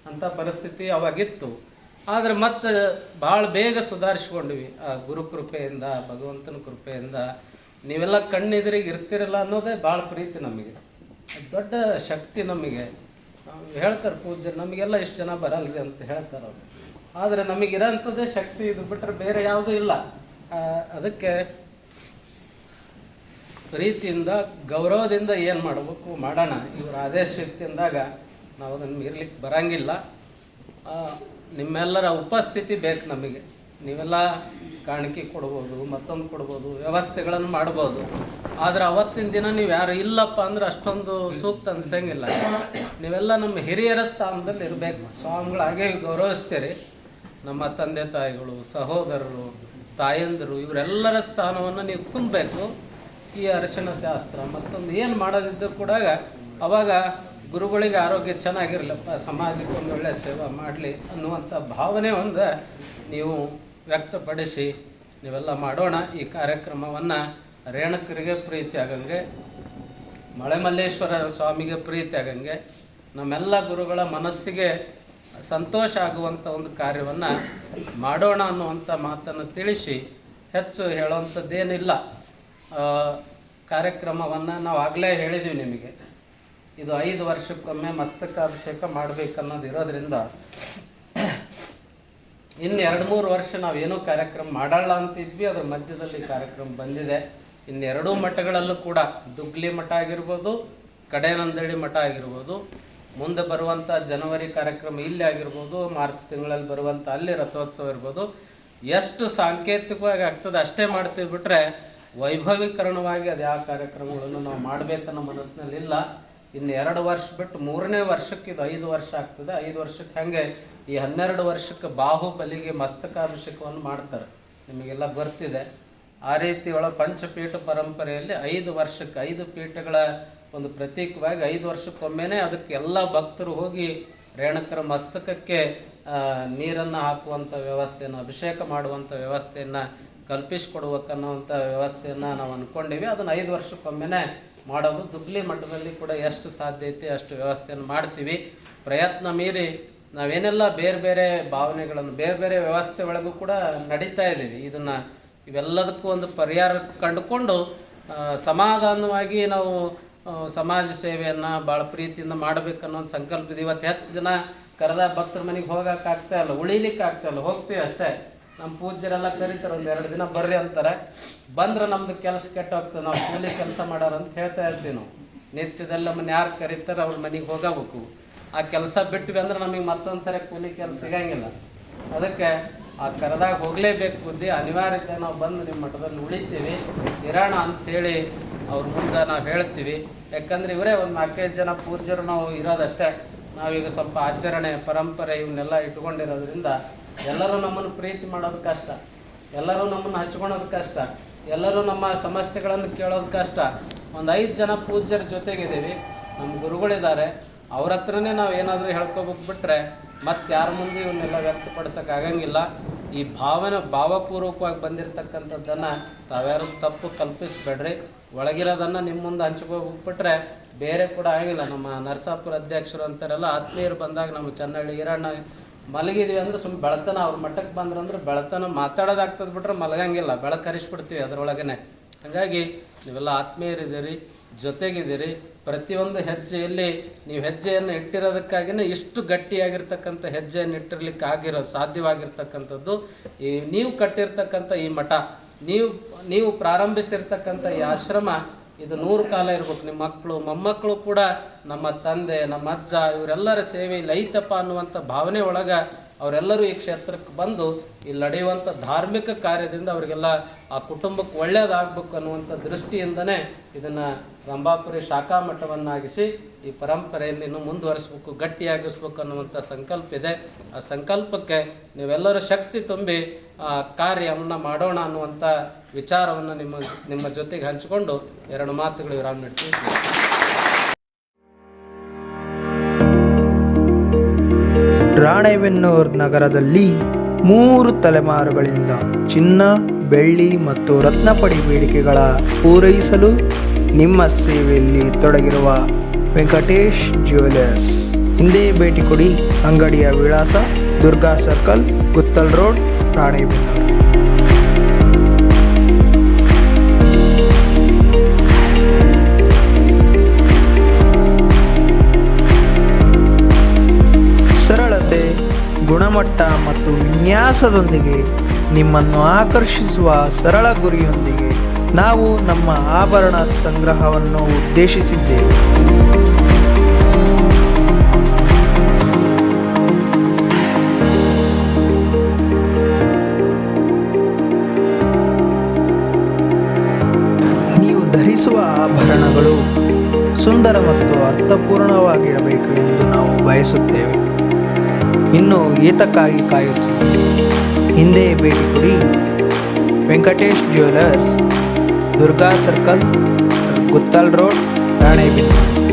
ಅಂಥ ಪರಿಸ್ಥಿತಿ ಅವಾಗಿತ್ತು. ಆದರೆ ಮತ್ತೆ ಭಾಳ ಬೇಗ ಸುಧಾರಿಸ್ಕೊಂಡ್ವಿ ಆ ಗುರು ಕೃಪೆಯಿಂದ, ಭಗವಂತನ ಕೃಪೆಯಿಂದ. ನೀವೆಲ್ಲ ಕಣ್ಣೆದುರಿಗೆ ಇರ್ತಿರಲ್ಲ ಅನ್ನೋದೇ ಭಾಳ ಪ್ರೀತಿ ನಮಗೆ, ದೊಡ್ಡ ಶಕ್ತಿ ನಮಗೆ. ಹೇಳ್ತಾರೆ ಪೂಜ್ಯರು, ನಮಗೆಲ್ಲ ಇಷ್ಟು ಜನ ಬರಲ್ರಿ ಅಂತ ಹೇಳ್ತಾರೆ ಅವರು. ಆದರೆ ನಮಗಿರೋಂಥದ್ದೇ ಶಕ್ತಿ, ಇದು ಬಿಟ್ಟರೆ ಬೇರೆ ಯಾವುದೂ ಇಲ್ಲ. ಅದಕ್ಕೆ ಪ್ರೀತಿಯಿಂದ ಗೌರವದಿಂದ ಏನು ಮಾಡಬೇಕು ಮಾಡೋಣ. ಇವ್ರ ಆದೇಶ ಇತ್ತಿಂದಾಗ ನಾವು ಅದನ್ನು ಮೀರ್ಲಿಕ್ಕೆ ಬರೋಂಗಿಲ್ಲ. ನಿಮ್ಮೆಲ್ಲರ ಉಪಸ್ಥಿತಿ ಬೇಕು ನಮಗೆ. ನೀವೆಲ್ಲ ಕಾಣಿಕೆ ಕೊಡ್ಬೋದು, ಮತ್ತೊಂದು ಕೊಡ್ಬೋದು, ವ್ಯವಸ್ಥೆಗಳನ್ನು ಮಾಡ್ಬೋದು. ಆದರೆ ಅವತ್ತಿನ ದಿನ ನೀವು ಯಾರು ಇಲ್ಲಪ್ಪ ಅಂದ್ರೆ ಅಷ್ಟೊಂದು ಸೂಕ್ತ ಅನ್ಸಂಗಿಲ್ಲ. ನೀವೆಲ್ಲ ನಮ್ಮ ಹಿರಿಯರ ಸ್ಥಾನದಲ್ಲಿ ಇರಬೇಕು. ಸ್ವಾಮಿಗಳಾಗೆ ಗೌರವಿಸ್ತೀರಿ. ನಮ್ಮ ತಂದೆ ತಾಯಿಗಳು, ಸಹೋದರರು, ತಾಯಂದಿರು, ಇವರೆಲ್ಲರ ಸ್ಥಾನವನ್ನು ನೀವು ತುಂಬಬೇಕು. ಈ ಅರಿಶಿಣ ಶಾಸ್ತ್ರ ಮತ್ತೊಂದು ಏನು ಮಾಡೋದಿದ್ದರೂ ಕೂಡ ಅವಾಗ ಗುರುಗಳಿಗೆ ಆರೋಗ್ಯ ಚೆನ್ನಾಗಿರಲಪ್ಪ, ಸಮಾಜಕ್ಕೆ ಒಂದು ಒಳ್ಳೆಯ ಸೇವೆ ಮಾಡಲಿ ಅನ್ನುವಂಥ ಭಾವನೆ ಒಂದು ನೀವು ವ್ಯಕ್ತಪಡಿಸಿ ನೀವೆಲ್ಲ ಮಾಡೋಣ. ಈ ಕಾರ್ಯಕ್ರಮವನ್ನು ರೇಣಕರಿಗೆ ಪ್ರೀತಿ ಆಗಂಗೆ, ಮಳೆಮಲ್ಲೇಶ್ವರ ಸ್ವಾಮಿಗೆ ಪ್ರೀತಿ ಆಗಂಗೆ, ನಮ್ಮೆಲ್ಲ ಗುರುಗಳ ಮನಸ್ಸಿಗೆ ಸಂತೋಷ ಆಗುವಂಥ ಒಂದು ಕಾರ್ಯವನ್ನು ಮಾಡೋಣ ಅನ್ನುವಂಥ ಮಾತನ್ನು ತಿಳಿಸಿ ಹೆಚ್ಚು ಹೇಳುವಂಥದ್ದೇನಿಲ್ಲ. ಕಾರ್ಯಕ್ರಮವನ್ನು ನಾವು ಆಗಲೇ ಹೇಳಿದ್ದೀವಿ ನಿಮಗೆ, ಇದು 5 ವರ್ಷಕ್ಕೊಮ್ಮೆ ಮಸ್ತಕಾಭಿಷೇಕ ಮಾಡಬೇಕನ್ನೋದು ಇರೋದ್ರಿಂದ ಇನ್ನು 2-3 ವರ್ಷ ನಾವೇನೂ ಕಾರ್ಯಕ್ರಮ ಮಾಡಲ್ಲ ಅಂತಿದ್ವಿ. ಅದ್ರ ಮಧ್ಯದಲ್ಲಿ ಕಾರ್ಯಕ್ರಮ ಬಂದಿದೆ. ಇನ್ನು 2 ಮಠಗಳಲ್ಲೂ ಕೂಡ, ದುಗ್ಲಿ ಮಠ ಆಗಿರ್ಬೋದು, ಕಡೇನಂದಳ್ಳಿ ಮಠ ಆಗಿರ್ಬೋದು, ಮುಂದೆ ಬರುವಂಥ ಜನವರಿ ಕಾರ್ಯಕ್ರಮ ಇಲ್ಲಿ ಆಗಿರ್ಬೋದು, ಮಾರ್ಚ್ ತಿಂಗಳಲ್ಲಿ ಬರುವಂಥ ಅಲ್ಲಿ ರಥೋತ್ಸವ ಇರ್ಬೋದು. ಎಷ್ಟು ಸಾಂಕೇತಿಕವಾಗಿ ಆಗ್ತದೆ ಅಷ್ಟೇ ಮಾಡ್ತೀವಿ, ಬಿಟ್ಟರೆ ವೈಭವೀಕರಣವಾಗಿ ಅದು ಯಾವ ಕಾರ್ಯಕ್ರಮಗಳನ್ನು ನಾವು ಮಾಡಬೇಕನ್ನೋ ಮನಸ್ಸಿನಲ್ಲಿಲ್ಲ. ಇನ್ನು 2 ವರ್ಷ ಬಿಟ್ಟು 3ನೇ ವರ್ಷಕ್ಕೆ ಇದು 5 ವರ್ಷ ಆಗ್ತದೆ. 5 ವರ್ಷಕ್ಕೆ ಹಾಗೆ ಈ 12 ವರ್ಷಕ್ಕೆ ಬಾಹುಬಲಿಗೆ ಮಸ್ತಕಾಭಿಷೇಕವನ್ನು ಮಾಡ್ತಾರೆ, ನಿಮಗೆಲ್ಲ ಬರ್ತಿದೆ. ಆ ರೀತಿ ಪಂಚಪೀಠ ಪರಂಪರೆಯಲ್ಲಿ 5 ವರ್ಷಕ್ಕೆ 5 ಪೀಠಗಳ ಒಂದು ಪ್ರತೀಕವಾಗಿ 5 ವರ್ಷಕ್ಕೊಮ್ಮೆನೇ ಅದಕ್ಕೆ ಎಲ್ಲ ಭಕ್ತರು ಹೋಗಿ ರೇಣಕರ ಮಸ್ತಕಕ್ಕೆ ನೀರನ್ನು ಹಾಕುವಂಥ ವ್ಯವಸ್ಥೆಯನ್ನು, ಅಭಿಷೇಕ ಮಾಡುವಂಥ ವ್ಯವಸ್ಥೆಯನ್ನು ಕಲ್ಪಿಸಿಕೊಡ್ಬೇಕನ್ನುವಂಥ ವ್ಯವಸ್ಥೆಯನ್ನು ನಾವು ಅಂದ್ಕೊಂಡಿವಿ. ಅದನ್ನು 5 ವರ್ಷಕ್ಕೊಮ್ಮೆನೇ ಮಾಡೋದು. ದುಗ್ಲಿ ಮಠದಲ್ಲಿ ಕೂಡ ಎಷ್ಟು ಸಾಧ್ಯತೆ ಅಷ್ಟು ವ್ಯವಸ್ಥೆಯನ್ನು ಮಾಡ್ತೀವಿ. ಪ್ರಯತ್ನ ಮೀರಿ ನಾವೇನೆಲ್ಲ ಬೇರೆ ಬೇರೆ ಭಾವನೆಗಳನ್ನು ಬೇರೆ ಬೇರೆ ವ್ಯವಸ್ಥೆ ಒಳಗೂ ಕೂಡ ನಡೀತಾ ಇದ್ದೀವಿ. ಇವೆಲ್ಲದಕ್ಕೂ ಒಂದು ಪರಿಹಾರ ಕಂಡುಕೊಂಡು ಸಮಾಧಾನವಾಗಿ ನಾವು ಸಮಾಜ ಸೇವೆಯನ್ನು ಭಾಳ ಪ್ರೀತಿಯಿಂದ ಮಾಡಬೇಕನ್ನೋ ಒಂದು ಸಂಕಲ್ಪ. ಇವತ್ತು ಹೆಚ್ಚು ಜನ ಕರೆದ ಭಕ್ತರ ಮನೆಗೆ ಹೋಗೋಕ್ಕಾಗ್ತಾ ಇಲ್ಲ, ಉಳಿಲಿಕ್ಕೆ ಆಗ್ತಾ ಇಲ್ಲ. ಹೋಗ್ತೀವಿ ಅಷ್ಟೇ, ನಮ್ಮ ಪೂಜ್ಯರೆಲ್ಲ ಕರೀತಾರೆ, ಒಂದು 2 ದಿನ ಬರ್ರಿ ಅಂತಾರೆ. ಬಂದ್ರೆ ನಮ್ಮದು ಕೆಲಸ ಕೆಟ್ಟೋಗ್ತದೆ, ನಾವು ಕೂಲಿ ಕೆಲಸ ಮಾಡೋರು ಅಂತ ಹೇಳ್ತಾ ಇರ್ತೀವಿ. ನಾವು ನಿತ್ಯದಲ್ಲಿ ನಮ್ಮನ್ನು ಯಾರು ಕರೀತಾರೆ ಅವ್ರ ಮನೆಗೆ ಹೋಗಬೇಕು. ಆ ಕೆಲಸ ಬಿಟ್ವಿ ಅಂದ್ರೆ ನಮಗೆ ಮತ್ತೊಂದು ಸರಿ ಕೂಲಿ ಕೆಲಸ ಸಿಗಂಗಿಲ್ಲ. ಅದಕ್ಕೆ ಆ ಕರೆದಾಗ ಹೋಗಲೇಬೇಕು, ಬುದ್ಧಿ ಅನಿವಾರ್ಯತೆ ನಾವು ಬಂದು ನಿಮ್ಮ ಮಠದಲ್ಲಿ ಉಳಿತೀವಿ, ಇರೋಣ ಅಂಥೇಳಿ ಅವ್ರ ಮುಂದೆ ನಾವು ಹೇಳ್ತೀವಿ. ಯಾಕಂದರೆ ಇವರೇ ಒಂದು 4-5 ಜನ ಪೂಜ್ಯರು ನಾವು ಇರೋದಷ್ಟೇ. ನಾವೀಗ ಸ್ವಲ್ಪ ಆಚರಣೆ ಪರಂಪರೆ ಇವನ್ನೆಲ್ಲ ಇಟ್ಕೊಂಡಿರೋದ್ರಿಂದ ಎಲ್ಲರೂ ನಮ್ಮನ್ನು ಪ್ರೀತಿ ಮಾಡೋದು ಕಷ್ಟ, ಎಲ್ಲರೂ ನಮ್ಮನ್ನು ಹಚ್ಕೊಳೋದು ಕಷ್ಟ, ಎಲ್ಲರೂ ನಮ್ಮ ಸಮಸ್ಯೆಗಳನ್ನು ಕೇಳೋದು ಕಷ್ಟ. ಒಂದು 5 ಜನ ಪೂಜ್ಯರ ಜೊತೆಗಿದ್ದೀವಿ, ನಮ್ಮ ಗುರುಗಳಿದ್ದಾರೆ, ಅವ್ರ ಹತ್ರನೇ ನಾವು ಏನಾದರೂ ಹೇಳ್ಕೊಬೇಕು. ಬಿಟ್ಟರೆ ಮತ್ತು ಯಾರ ಮುಂದೆ ಇವನ್ನೆಲ್ಲ ವ್ಯಕ್ತಪಡಿಸೋಕ್ಕಾಗಂಗಿಲ್ಲ. ಈ ಭಾವಪೂರ್ವಕವಾಗಿ ಬಂದಿರತಕ್ಕಂಥದ್ದನ್ನು ತಾವ್ಯಾರು ತಪ್ಪು ಕಲ್ಪಿಸ್ಬೇಡ್ರಿ. ಒಳಗಿರೋದನ್ನು ನಿಮ್ಮ ಮುಂದೆ ಹಂಚ್ಕೋಗ್ಬಿಟ್ರೆ ಬೇರೆ ಕೂಡ ಆಗಿಲ್ಲ. ನಮ್ಮ ನರಸಾಪುರ ಅಧ್ಯಕ್ಷರು ಅಂತಾರೆಲ್ಲ ಆತ್ಮೀಯರು ಬಂದಾಗ ನಮ್ಮ ಚನ್ನಹಳ್ಳಿ ಈರಣ್ಣ ಮಲಗಿದ್ವಿ ಅಂದ್ರೆ ಸುಮ್ಮನೆ ಬೆಳತನ ಅವ್ರ ಮಟ್ಟಕ್ಕೆ ಬಂದ್ರಂದ್ರೆ ಬೆಳತನ ಮಾತಾಡೋದಾಗ್ತದೆ, ಬಿಟ್ರೆ ಮಲಗಂಗಿಲ್ಲ, ಬೆಳಕು ಹರಿಸ್ಬಿಡ್ತೀವಿ ಅದರೊಳಗನೆ. ಹಾಗಾಗಿ ನೀವೆಲ್ಲ ಆತ್ಮೀಯರಿದ್ದೀರಿ, ಜೊತೆಗಿದ್ದೀರಿ. ಪ್ರತಿಯೊಂದು ಹೆಜ್ಜೆಯಲ್ಲಿ ನೀವು ಹೆಜ್ಜೆಯನ್ನು ಇಟ್ಟಿರೋದಕ್ಕಾಗಿಯೇ ಇಷ್ಟು ಗಟ್ಟಿಯಾಗಿರ್ತಕ್ಕಂಥ ಹೆಜ್ಜೆಯನ್ನು ಇಟ್ಟಿರ್ಲಿಕ್ಕೆ ಸಾಧ್ಯವಾಗಿರ್ತಕ್ಕಂಥದ್ದು ಈ ನೀವು ಕಟ್ಟಿರ್ತಕ್ಕಂಥ ಈ ಮಠ, ನೀವು ಪ್ರಾರಂಭಿಸಿರ್ತಕ್ಕಂಥ ಈ ಆಶ್ರಮ. ಇದು 100 ಕಾಲ ಇರ್ಬೇಕು. ನಿಮ್ಮ ಮಕ್ಕಳು ಮೊಮ್ಮಕ್ಕಳು ಕೂಡ ನಮ್ಮ ತಂದೆ, ನಮ್ಮ ಅಜ್ಜ ಇವರೆಲ್ಲರ ಸೇವೆ ಇಲ್ಲಿ ಐತಪ್ಪ ಅನ್ನುವಂಥ ಭಾವನೆ ಒಳಗೆ ಅವರೆಲ್ಲರೂ ಈ ಕ್ಷೇತ್ರಕ್ಕೆ ಬಂದು ಇಲ್ಲಿ ನಡೆಯುವಂಥ ಧಾರ್ಮಿಕ ಕಾರ್ಯದಿಂದ ಅವರಿಗೆಲ್ಲ ಆ ಕುಟುಂಬಕ್ಕೆ ಒಳ್ಳೆಯದಾಗಬೇಕು ಅನ್ನುವಂಥ ದೃಷ್ಟಿಯಿಂದನೇ ಇದನ್ನು ರಂಭಾಪುರಿ ಶಾಖಾ ಮಠವನ್ನಾಗಿಸಿ ಈ ಪರಂಪರೆಯನ್ನು ಇನ್ನೂ ಮುಂದುವರಿಸ್ಬೇಕು, ಗಟ್ಟಿಯಾಗಿಸ್ಬೇಕು ಅನ್ನುವಂಥ ಸಂಕಲ್ಪ ಇದೆ. ಆ ಸಂಕಲ್ಪಕ್ಕೆ ನೀವೆಲ್ಲರೂ ಶಕ್ತಿ ತುಂಬಿ ಕಾರ್ಯವನ್ನು ಮಾಡೋಣ ಅನ್ನುವಂಥ ವಿಚಾರವನ್ನು ನಿಮ್ಮ ಜೊತೆಗೆ ಹಂಚಿಕೊಂಡು 2 ಮಾತುಗಳು ವಿರಾಮ ನೀಡ್ತೀವಿ. ರಾಣೆಬೆನ್ನೂರು ನಗರದಲ್ಲಿ 3 ತಲೆಮಾರುಗಳಿಂದ ಚಿನ್ನ, ಬೆಳ್ಳಿ ಮತ್ತು ರತ್ನಪಡಿ ಬೇಡಿಕೆಗಳ ಪೂರೈಸಲು ನಿಮ್ಮ ಸೇವೆಯಲ್ಲಿ ತೊಡಗಿರುವ ವೆಂಕಟೇಶ್ ಜ್ಯುವೆಲರ್ಸ್ ಹಿಂದೆ ಭೇಟಿ ಕೊಡಿ. ಅಂಗಡಿಯ ವಿಳಾಸ ದುರ್ಗಾ ಸರ್ಕಲ್, ಗುತ್ತಲ್ ರೋಡ್, ರಾಣೆಬೆನ್ನೂರು. ಸರಳತೆ, ಗುಣಮಟ್ಟ ಮತ್ತು ವಿನ್ಯಾಸದೊಂದಿಗೆ ನಿಮ್ಮನ್ನು ಆಕರ್ಷಿಸುವ ಸರಳ ಗುರಿಯೊಂದಿಗೆ ನಾವು ನಮ್ಮ ಆಭರಣ ಸಂಗ್ರಹವನ್ನು ಉದ್ದೇಶಿಸಿದ್ದೇವೆ. ನೀವು ಧರಿಸುವ ಆಭರಣಗಳು ಸುಂದರ ಮತ್ತು ಅರ್ಥಪೂರ್ಣವಾಗಿರಬೇಕು ಎಂದು ನಾವು ಬಯಸುತ್ತೇವೆ. ಇನ್ನು ಏತಕ್ಕಾಗಿ ಕಾಯುತ್ತೀವಿ? ಹಿಂದೆ ಭೇಟಿ ಕೊಡಿ. Venkatesh jewellers, Durga circle, Guttal road, Ranebennur.